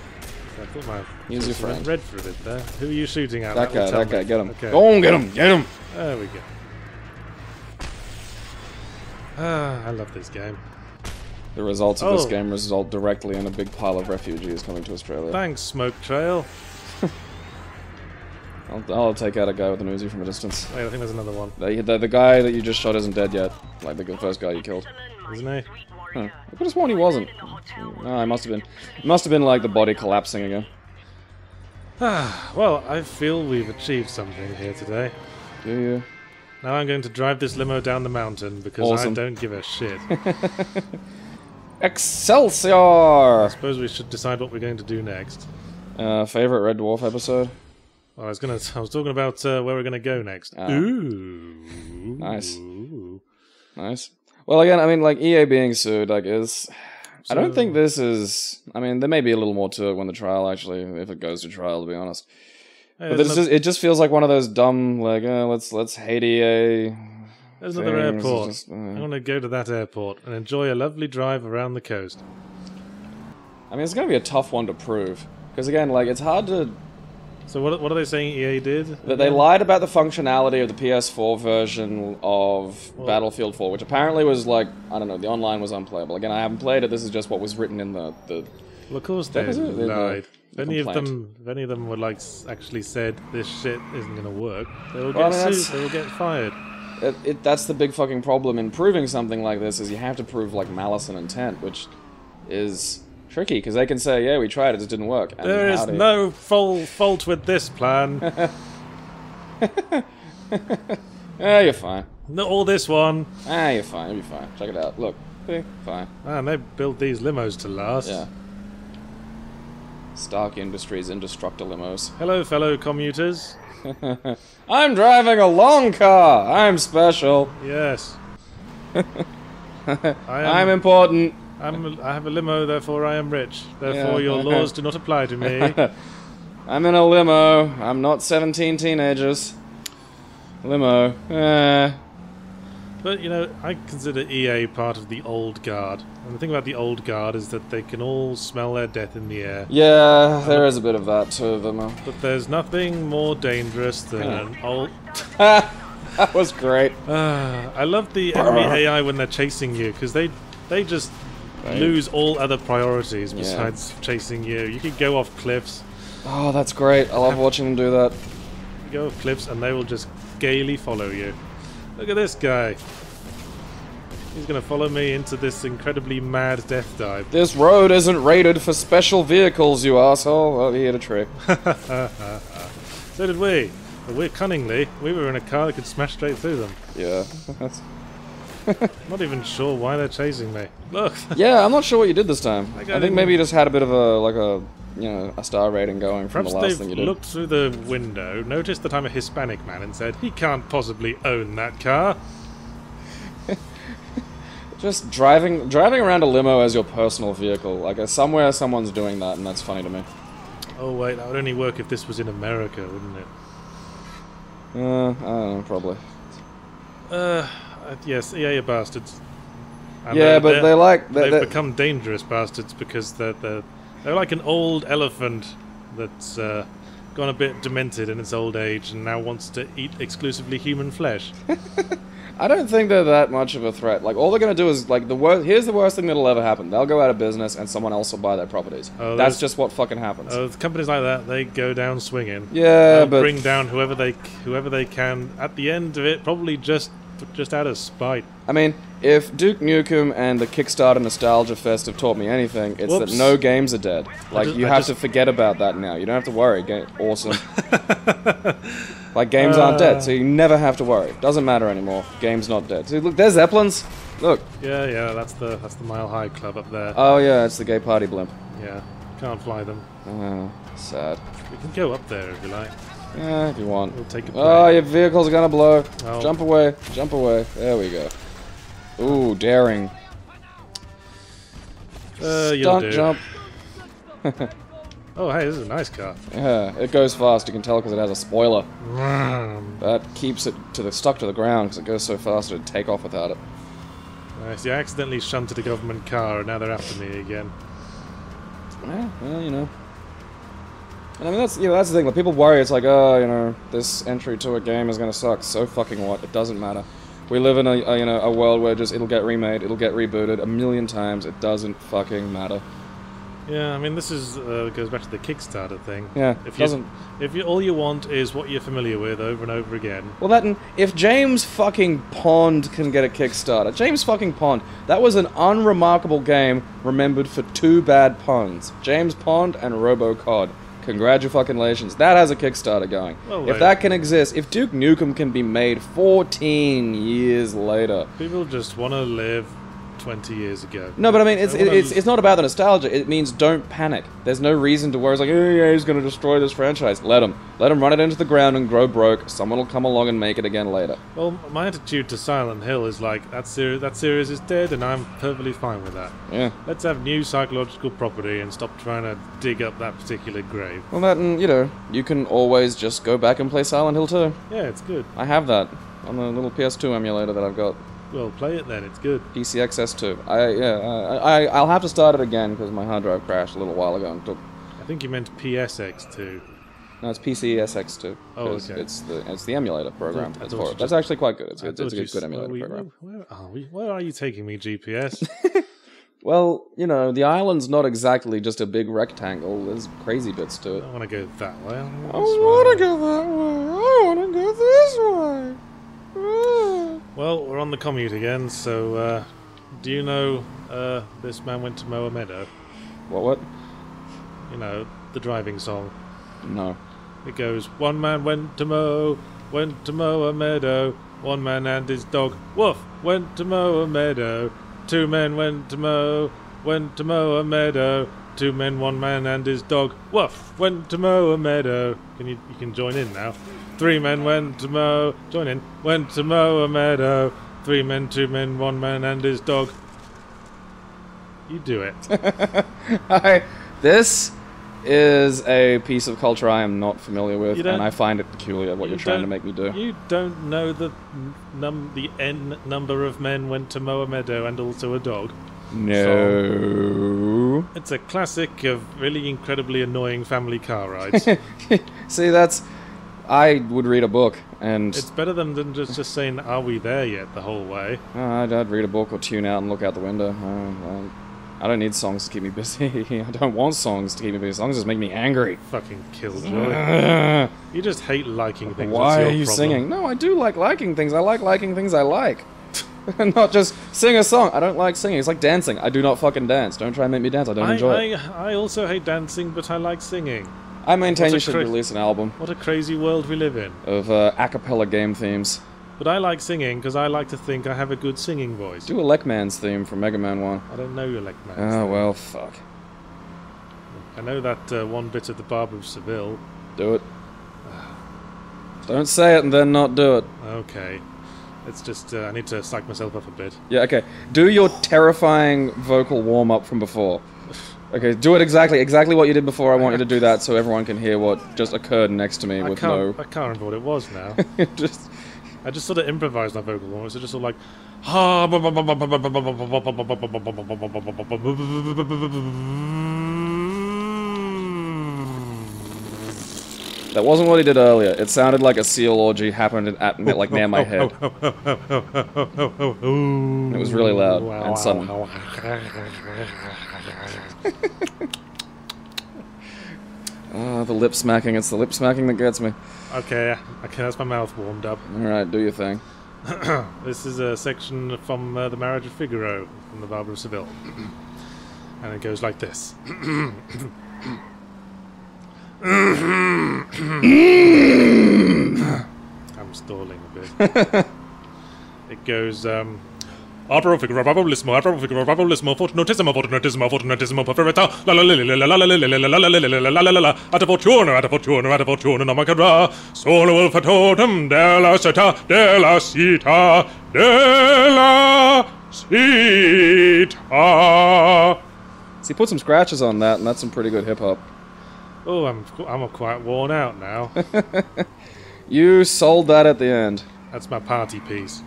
I thought my He's your went friend. red for a bit there. Who are you shooting at? That will guy, tell that guy, me. get him. Okay. Go on, get him, get him! There we go. Ah, I love this game. The results of this Oh. game result directly in a big pile of refugees coming to Australia. Thanks, Smoke Trail. I'll take out a guy with an Uzi from a distance. Wait, I think there's another one, The guy that you just shot isn't dead yet. Like the first guy you killed. isn't he? Huh. I could have sworn he wasn't. No, I must have been. It must have been like the body collapsing again. Ah, well, I feel we've achieved something here today. Do you? Now I'm going to drive this limo down the mountain because Awesome. I don't give a shit. Excelsior! Suppose we should decide what we're going to do next. Favorite Red Dwarf episode? Well, I was talking about where we're going to go next. Ooh, Nice. Nice. Well, again, I mean, like, EA being sued, like, is... I don't think this is... I mean, there may be a little more to it when the trial, actually, if it goes to trial, to be honest. But it just feels like one of those dumb, like, let's hate EA... There's another things. airport. It's just, I want to go to that airport and enjoy a lovely drive around the coast. I mean, it's going to be a tough one to prove. Because, again, like, it's hard to... So what are they saying EA did? That they lied about the functionality of the PS4 version of Battlefield 4, which apparently was like, I don't know, the online was unplayable. Again, I haven't played it, this is just what was written in the Well, of course they was it? lied. If any of complaint. them were like actually said this shit isn't going to work, they will Well, get I mean, sued. They will get fired. that's the big fucking problem in proving something like this, is you have to prove, like, malice and intent, which is tricky, because they can say, yeah, we tried it, it didn't work. And There is no fault with this plan. You're fine. Not all this one. You're fine, you'll be fine. Check it out. Look. Fine. Man, they built these limos to last. Yeah. Stark Industries Indestructor limos. Hello, fellow commuters. I'm driving a long car! I'm special! Yes. I'm important! I have a limo, therefore I am rich. Therefore your laws do not apply to me. I'm in a limo. I'm not 17 teenagers. Limo. But, you know, I consider EA part of the old guard. And the thing about the old guard is that they can all smell their death in the air. Yeah, there is a bit of that to them. But there's nothing more dangerous than an old... That was great. I love the enemy AI when they're chasing you, because they just lose all other priorities besides chasing you. You can go off cliffs. Oh, that's great. I love watching them do that. You go off cliffs and they will just gaily follow you. Look at this guy. He's going to follow me into this incredibly mad death dive. This road isn't rated for special vehicles, you asshole. Oh, he hit a tree. So did we. But we were in a car that could smash straight through them. Yeah. That's... I'm not even sure why they're chasing me. Look. Yeah, I'm not sure what you did this time. I think didn't- maybe you just had a bit of a star rating going from Perhaps the last thing you they've did. looked through the window, noticed that I'm a Hispanic man, and said, he can't possibly own that car. Just driving around a limo as your personal vehicle. Like, somewhere someone's doing that, and that's funny to me. Oh wait, that would only work if this was in America, wouldn't it? I don't know, probably. Yes, EA are bastards. And Yeah, but they've become dangerous bastards because they're like an old elephant that's gone a bit demented in its old age and now wants to eat exclusively human flesh. I don't think they're that much of a threat. Like, all they're gonna do is, like, here's the worst thing that'll ever happen. They'll go out of business and someone else will buy their properties. Oh, That's just what fucking happens. Companies like that, they go down swinging. Yeah, They'll but... bring down whoever they can. At the end of it, probably just out of spite. I mean, if Duke Nukem and the Kickstarter Nostalgia Fest have taught me anything, it's that no games are dead. Like, you have to forget about that now. You don't have to worry. Awesome. Like, games aren't dead, so you never have to worry. Doesn't matter anymore. Game's not dead. See, look, there's Zeppelins. Look. Yeah, that's the Mile High Club up there. Oh yeah, it's the gay party blimp. Yeah, can't fly them. Oh, sad. We can go up there if you like. Yeah, if you want. We'll take a Oh, your vehicle's gonna blow. Oh. Jump away. Jump away. There we go. Ooh, daring. You'll do. Stunt jump. Oh, hey, this is a nice car. Yeah, it goes fast. You can tell because it has a spoiler. Nice. That keeps it stuck to the ground because it goes so fast it'd take off without it. I accidentally shunted a government car and now they're after me again. Yeah, well, you know. And I mean, that's the thing. Like, people worry. It's like, oh, you know, this entry to a game is gonna suck. So fucking what? It doesn't matter. We live in a world where just it'll get remade, it'll get rebooted a million times. It doesn't fucking matter. Yeah, I mean, this is goes back to the Kickstarter thing. Yeah, if all you want is what you're familiar with over and over again. Well, if James fucking Pond can get a Kickstarter, James fucking Pond, that was an unremarkable game remembered for 2 bad puns. James Pond and RoboCod. Congratulations. That has a Kickstarter going. Well, if that can exist, if Duke Nukem can be made 14 years later. People just want to live 20 years ago. No, but I mean, it's not about the nostalgia. It means don't panic. There's no reason to worry. It's like, oh yeah, he's going to destroy this franchise. Let him run it into the ground and grow broke. Someone will come along and make it again later. Well, my attitude to Silent Hill is like, that series is dead and I'm perfectly fine with that. Yeah. Let's have new psychological property and stop trying to dig up that particular grave. Well, you can always just go back and play Silent Hill 2. Yeah, it's good. I have that on the little PS2 emulator that I've got. Well, play it then, it's good. PCXS2. I'll have to start it again because my hard drive crashed a little while ago and took... I think you meant PSX2. No, it's PCSX2. Oh, okay. It's the emulator program. I It's thought for you it. That's actually quite good. It's a good emulator Where program. Where are we? Where are you taking me, GPS? Well, the island's not exactly just a big rectangle. There's crazy bits to it. I want to go that way. I want to go that way. I want to go this way. Well, we're on the commute again, so, do you know, This Man Went to Mow a Meadow? What? You know, the driving song. No. It goes, one man went to mow a meadow, one man and his dog, woof, went to mow a meadow, 2 men went to mow a meadow, 2 men, 1 man and his dog, woof, went to mow a meadow. You can join in now. 3 men went to mow a meadow, 3 men, 2 men, 1 man and his dog. You do it. Hi. This is a piece of culture I am not familiar with, You don't- and I find it peculiar what you you're trying to don't- make me do. You don't know the n number of men went to mow a meadow and also a dog. No. It's a classic of really incredibly annoying family car rides. See, I would read a book, and It's better than just saying, "Are we there yet?" the whole way. I'd read a book or tune out and look out the window. I don't need songs to keep me busy. I don't want songs to keep me busy. Songs just make me angry. Fucking killjoy. You just hate liking things. Why That's your are you problem. singing? No, I do like liking things. I like liking things I like. Not just sing a song. I don't like singing. It's like dancing. I do not fucking dance. Don't try and make me dance. I don't enjoy it. I also hate dancing, but I like singing. I maintain What a you should release an album What a crazy world we live in. of a cappella game themes. But I like singing because I like to think I have a good singing voice. Do a Leckman's theme from Mega Man 1. I don't know you like man. Oh, well, fuck. I know that one bit of the Barber of Seville. Do it. Don't say it and then not do it. Okay. It's just, I need to psych myself up a bit. Yeah, okay. Do your terrifying vocal warm-up from before. Okay, do it exactly what you did before. I want you to do that so everyone can hear what just occurred next to me I with can't remember what it was now. just... I just sort of improvised my vocal warm-ups. It's just sort of like... That wasn't what he did earlier. It sounded like a seal orgy happened at like near my head. It was really loud and sudden. Oh, the lip smacking. It's the lip smacking that gets me. Okay, that's my mouth warmed up. Alright, do your thing. This is a section from The Marriage of Figaro from the Barber of Seville. And it goes like this. I'm stalling a bit. It goes, Opera figurabilissimo, fortunatissimo, perfetta, la la la la la la la la la la la la la at fortuna, non mancadrà, solo il fatotum della sita, della sita. See, put some scratches on that, and that's some pretty good hip-hop. Oh, I'm quite worn out now. You sold that at the end. That's my party piece.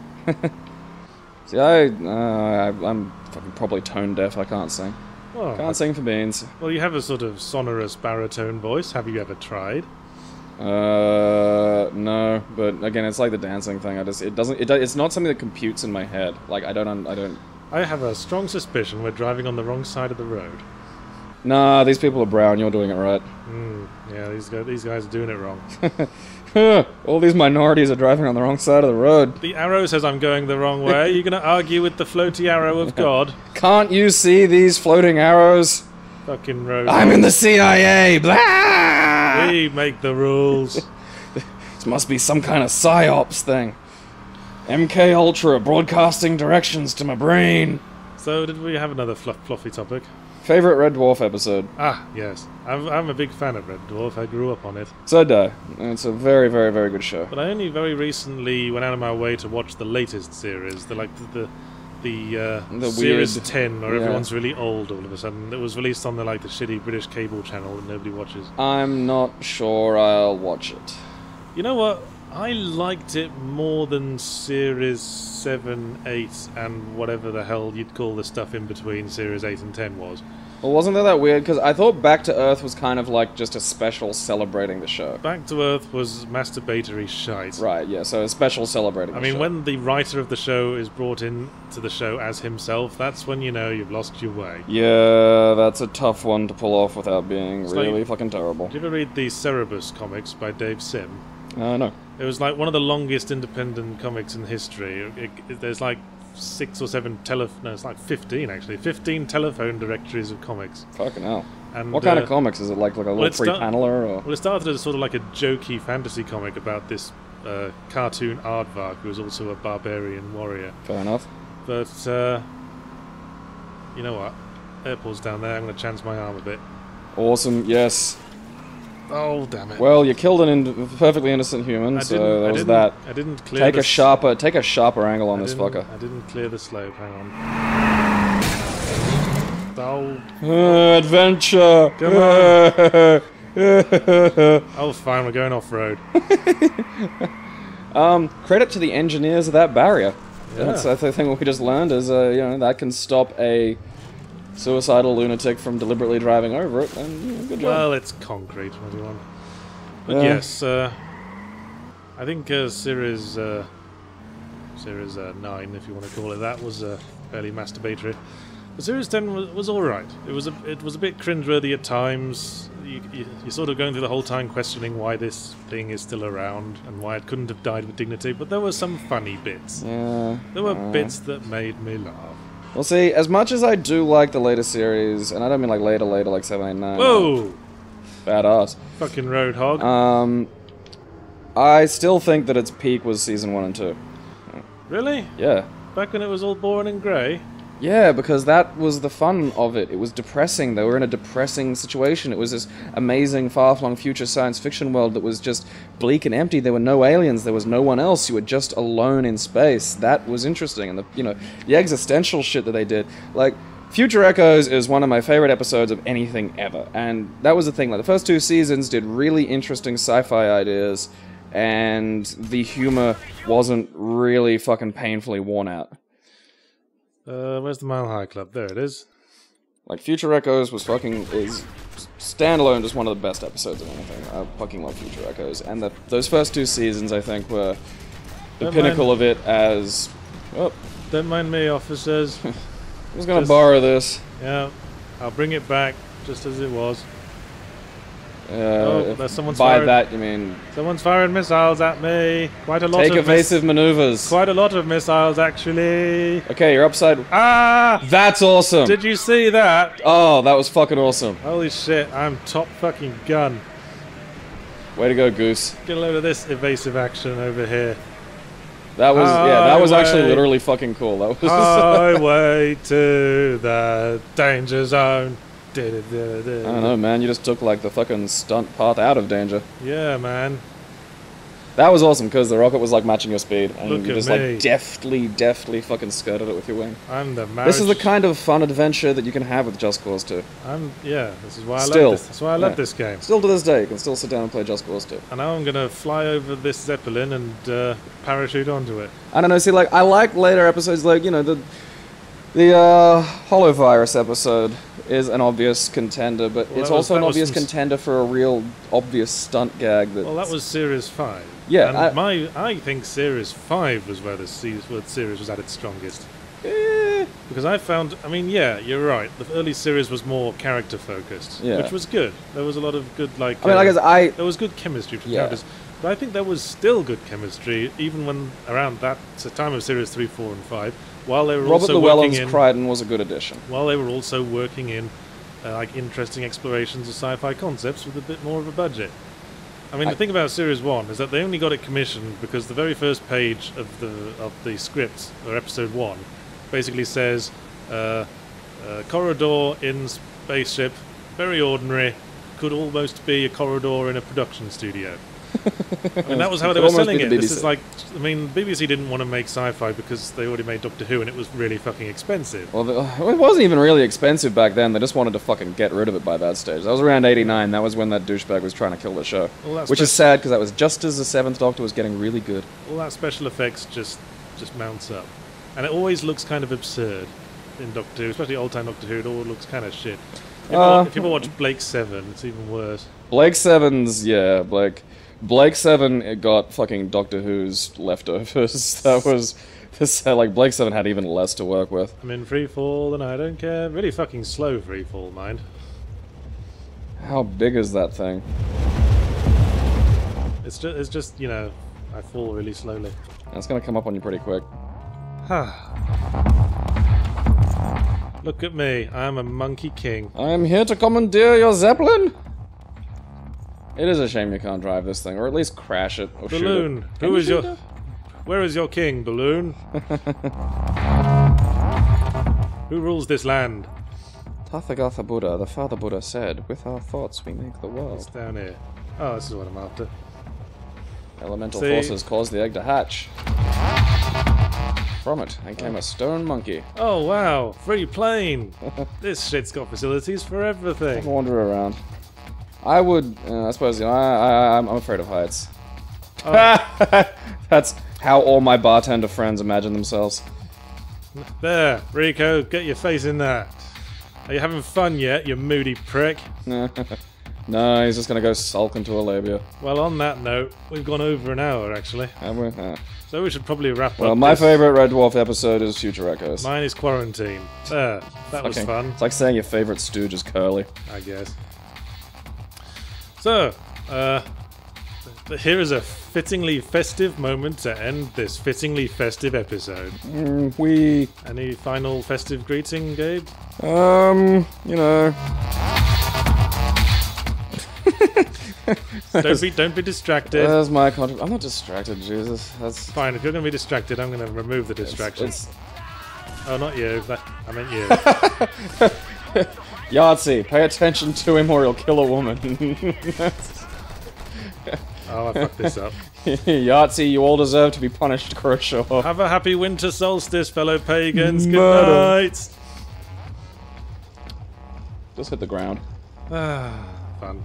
See, I'm fucking probably tone deaf. I can't sing. Well, Can't sing for beans. well, you have a sort of sonorous baritone voice. Have you ever tried? No. But again, it's like the dancing thing. It's not something that computes in my head. Like I don't. I have a strong suspicion we're driving on the wrong side of the road. Nah, these people are brown. You're doing it right. Yeah, these guys are doing it wrong. All these minorities are driving on the wrong side of the road. The arrow says I'm going the wrong way. You're going to argue with the floaty arrow of God? Can't you see these floating arrows? Fucking road. I'm in the CIA. Blah! We make the rules. This must be some kind of psyops thing. MK Ultra broadcasting directions to my brain. So, did we have another fluffy topic? Favorite Red Dwarf episode? Ah, yes. I'm a big fan of Red Dwarf. I grew up on it. So did I. It's a very, very, very good show. But I only very recently went out of my way to watch the latest series. The Series weird, 10, where yeah. everyone's really old all of a sudden. It was released on the shitty British cable channel that nobody watches. I'm not sure I'll watch it. You know what? I liked it more than Series 7, 8, and whatever the hell you'd call the stuff in between Series 8 and 10 was. Well, wasn't that weird? Because I thought Back to Earth was kind of like just a special celebrating the show. Back to Earth was masturbatory shite. Right, yeah, so a special celebrating I the mean, show. when the writer of the show is brought in to the show as himself, that's when you know you've lost your way. Yeah, that's a tough one to pull off without being It's really like- fucking terrible. Did you ever read the Cerebus comics by Dave Sim? No. It was like one of the longest independent comics in history. There's like 6 or 7 no, it's like 15 actually. 15 telephone directories of comics. Fucking hell. And, What kind of comics? Is it like a little it's free paneler, or...? Well, it started as sort of like a jokey fantasy comic about this cartoon aardvark who was also a barbarian warrior. Fair enough. But, you know what? Airport's down there, I'm going to chance my arm a bit. Awesome, yes. Oh, damn it. Well, you killed an perfectly innocent human, so that was that. I didn't clear Take the a sharper angle on this fucker. I didn't clear the slope, hang on. Oh, Adventure! come on. Oh, fine, we're going off-road. Credit to the engineers of that barrier. Yeah. That's the thing we just learned is, you know, that can stop a suicidal lunatic from deliberately driving over it, and you know, good job. Well, it's concrete, what do you want? But Yeah. yes, I think Series 9, if you want to call it that, was fairly masturbatory. But Series 10 was alright. It was a bit cringeworthy at times. You're sort of going through the whole time questioning why this thing is still around and why it couldn't have died with dignity, but there were some funny bits. Yeah. There were bits that made me laugh. Well, see, as much as I do like the later series, and I don't mean like later, like 7, 8, 9. Whoa! Badass. Fucking Roadhog. I still think that its peak was season 1 and 2. Really? Yeah. Back when it was all boring and grey? Yeah, because that was the fun of it. It was depressing. They were in a depressing situation. It was this amazing, far-flung future science fiction world that was just bleak and empty. There were no aliens. There was no one else. You were just alone in space. That was interesting. And the existential shit that they did. Like, Future Echoes is one of my favorite episodes of anything ever. And that was the thing. Like, the first 2 seasons did really interesting sci-fi ideas, and the humor wasn't really fucking painfully worn out. Where's the Mile High Club? There it is. Like, Future Echoes is standalone just one of the best episodes of anything. I fucking love Future Echoes. And those first 2 seasons, I think, were the pinnacle of it as... Oh, Don't mind me, officers. I was gonna borrow this. Yeah, I'll bring it back just as it was. There's someone's by firing. that, you mean... Someone's firing missiles at me. Quite a lot Take of evasive maneuvers. Quite a lot of missiles, actually. Okay, you're upside... Ah! That's awesome! Did you see that? Oh, that was fucking awesome. Holy shit, I'm top fucking gun. Way to go, Goose. Get a load of this evasive action over here. That was, that was actually Highway. literally fucking cool. That was... Highway to the danger zone. I don't know, man. You just took, like, the fucking stunt path out of danger. Yeah, man. That was awesome, because the rocket was, like, matching your speed. And Look you at just, me. like, deftly fucking skirted it with your wing. I'm the marriage. This is the kind of fun adventure that you can have with Just Cause 2. This is why I Still. love this. That's why I love this game. Still to this day, you can still sit down and play Just Cause 2. And now I'm gonna fly over this Zeppelin and parachute onto it. I don't know, see, like, I like later episodes, like, you know, the Holovirus episode is an obvious contender, but it's also an obvious contender for a real obvious stunt gag. Well, that was Series 5. Yeah, and I think Series 5 was where the series was at its strongest. Because I found, I mean, yeah, you're right. The early series was more character focused, which was good. There was a lot of good, like, I mean, there was good chemistry between characters. But I think there was still good chemistry, even when around that time of Series 3, 4, and 5, while they were Robert also working in... Crichton was a good addition. While they were also working in, like, interesting explorations of sci-fi concepts with a bit more of a budget. I mean, the thing about Series 1 is that they only got it commissioned because the very first page of the script, or Episode 1, basically says, corridor in spaceship, very ordinary, could almost be a corridor in a production studio. I mean, that was how they were selling it. This is like, I mean, BBC didn't want to make sci-fi because they already made Doctor Who and it was really fucking expensive. Well, it wasn't even really expensive back then. They just wanted to fucking get rid of it by that stage. That was around 89. That was when that douchebag was trying to kill the show. Which is sad, because that was just as the 7th Doctor was getting really good. All that special effects just mounts up. And it always looks kind of absurd in Doctor Who, especially old-time Doctor Who. It all looks kind of shit. If you ever watch Blake 7, it's even worse. Blake 7's, yeah, Blake 7, it got fucking Doctor Who's leftovers. That was... like, Blake 7 had even less to work with. I'm in free fall and I don't care. Really fucking slow free fall, mind. How big is that thing? It's just, you know, I fall really slowly. It's gonna come up on you pretty quick. Look at me, I'm a monkey king. I'm here to commandeer your Zeppelin! It is a shame you can't drive this thing, or at least crash it, or Balloon, shoot it. Where is your king, Balloon? Who rules this land? Tathagata Buddha, the Father Buddha said, with our thoughts we make the It's world. down here. Oh, this is what I'm after. Elemental forces cause the egg to hatch. from it, and came a stone monkey. Oh wow, free plane! This shit's got facilities for everything. Wander around. I would, I suppose, you know, I'm afraid of heights. Oh. That's how all my bartender friends imagine themselves. There, Rico, get your face in there. Are you having fun yet, you moody prick? No, he's just gonna go sulk into a labia. Well, on that note, we've gone over an hour, actually. Have we? So we should probably wrap up. Well, my favorite Red Dwarf episode is Future Echoes. Mine is Quarantine. There, that was fun. It's like saying your favorite stooge is Curly. I guess. So, here is a fittingly festive moment to end this fittingly festive episode. Any final festive greeting, Gabe? You know... Don't be distracted. There's my contribution. I'm not distracted, Jesus. That's... Fine, if you're going to be distracted, I'm going to remove the distraction. Oh, not you. I meant you. Yahtzee, pay attention to him or he'll kill a woman. Oh, I fucked this up. Yahtzee, you all deserve to be punished, Kershaw. Have a happy winter solstice, fellow pagans. Good Murder. night. Just hit the ground. Fun.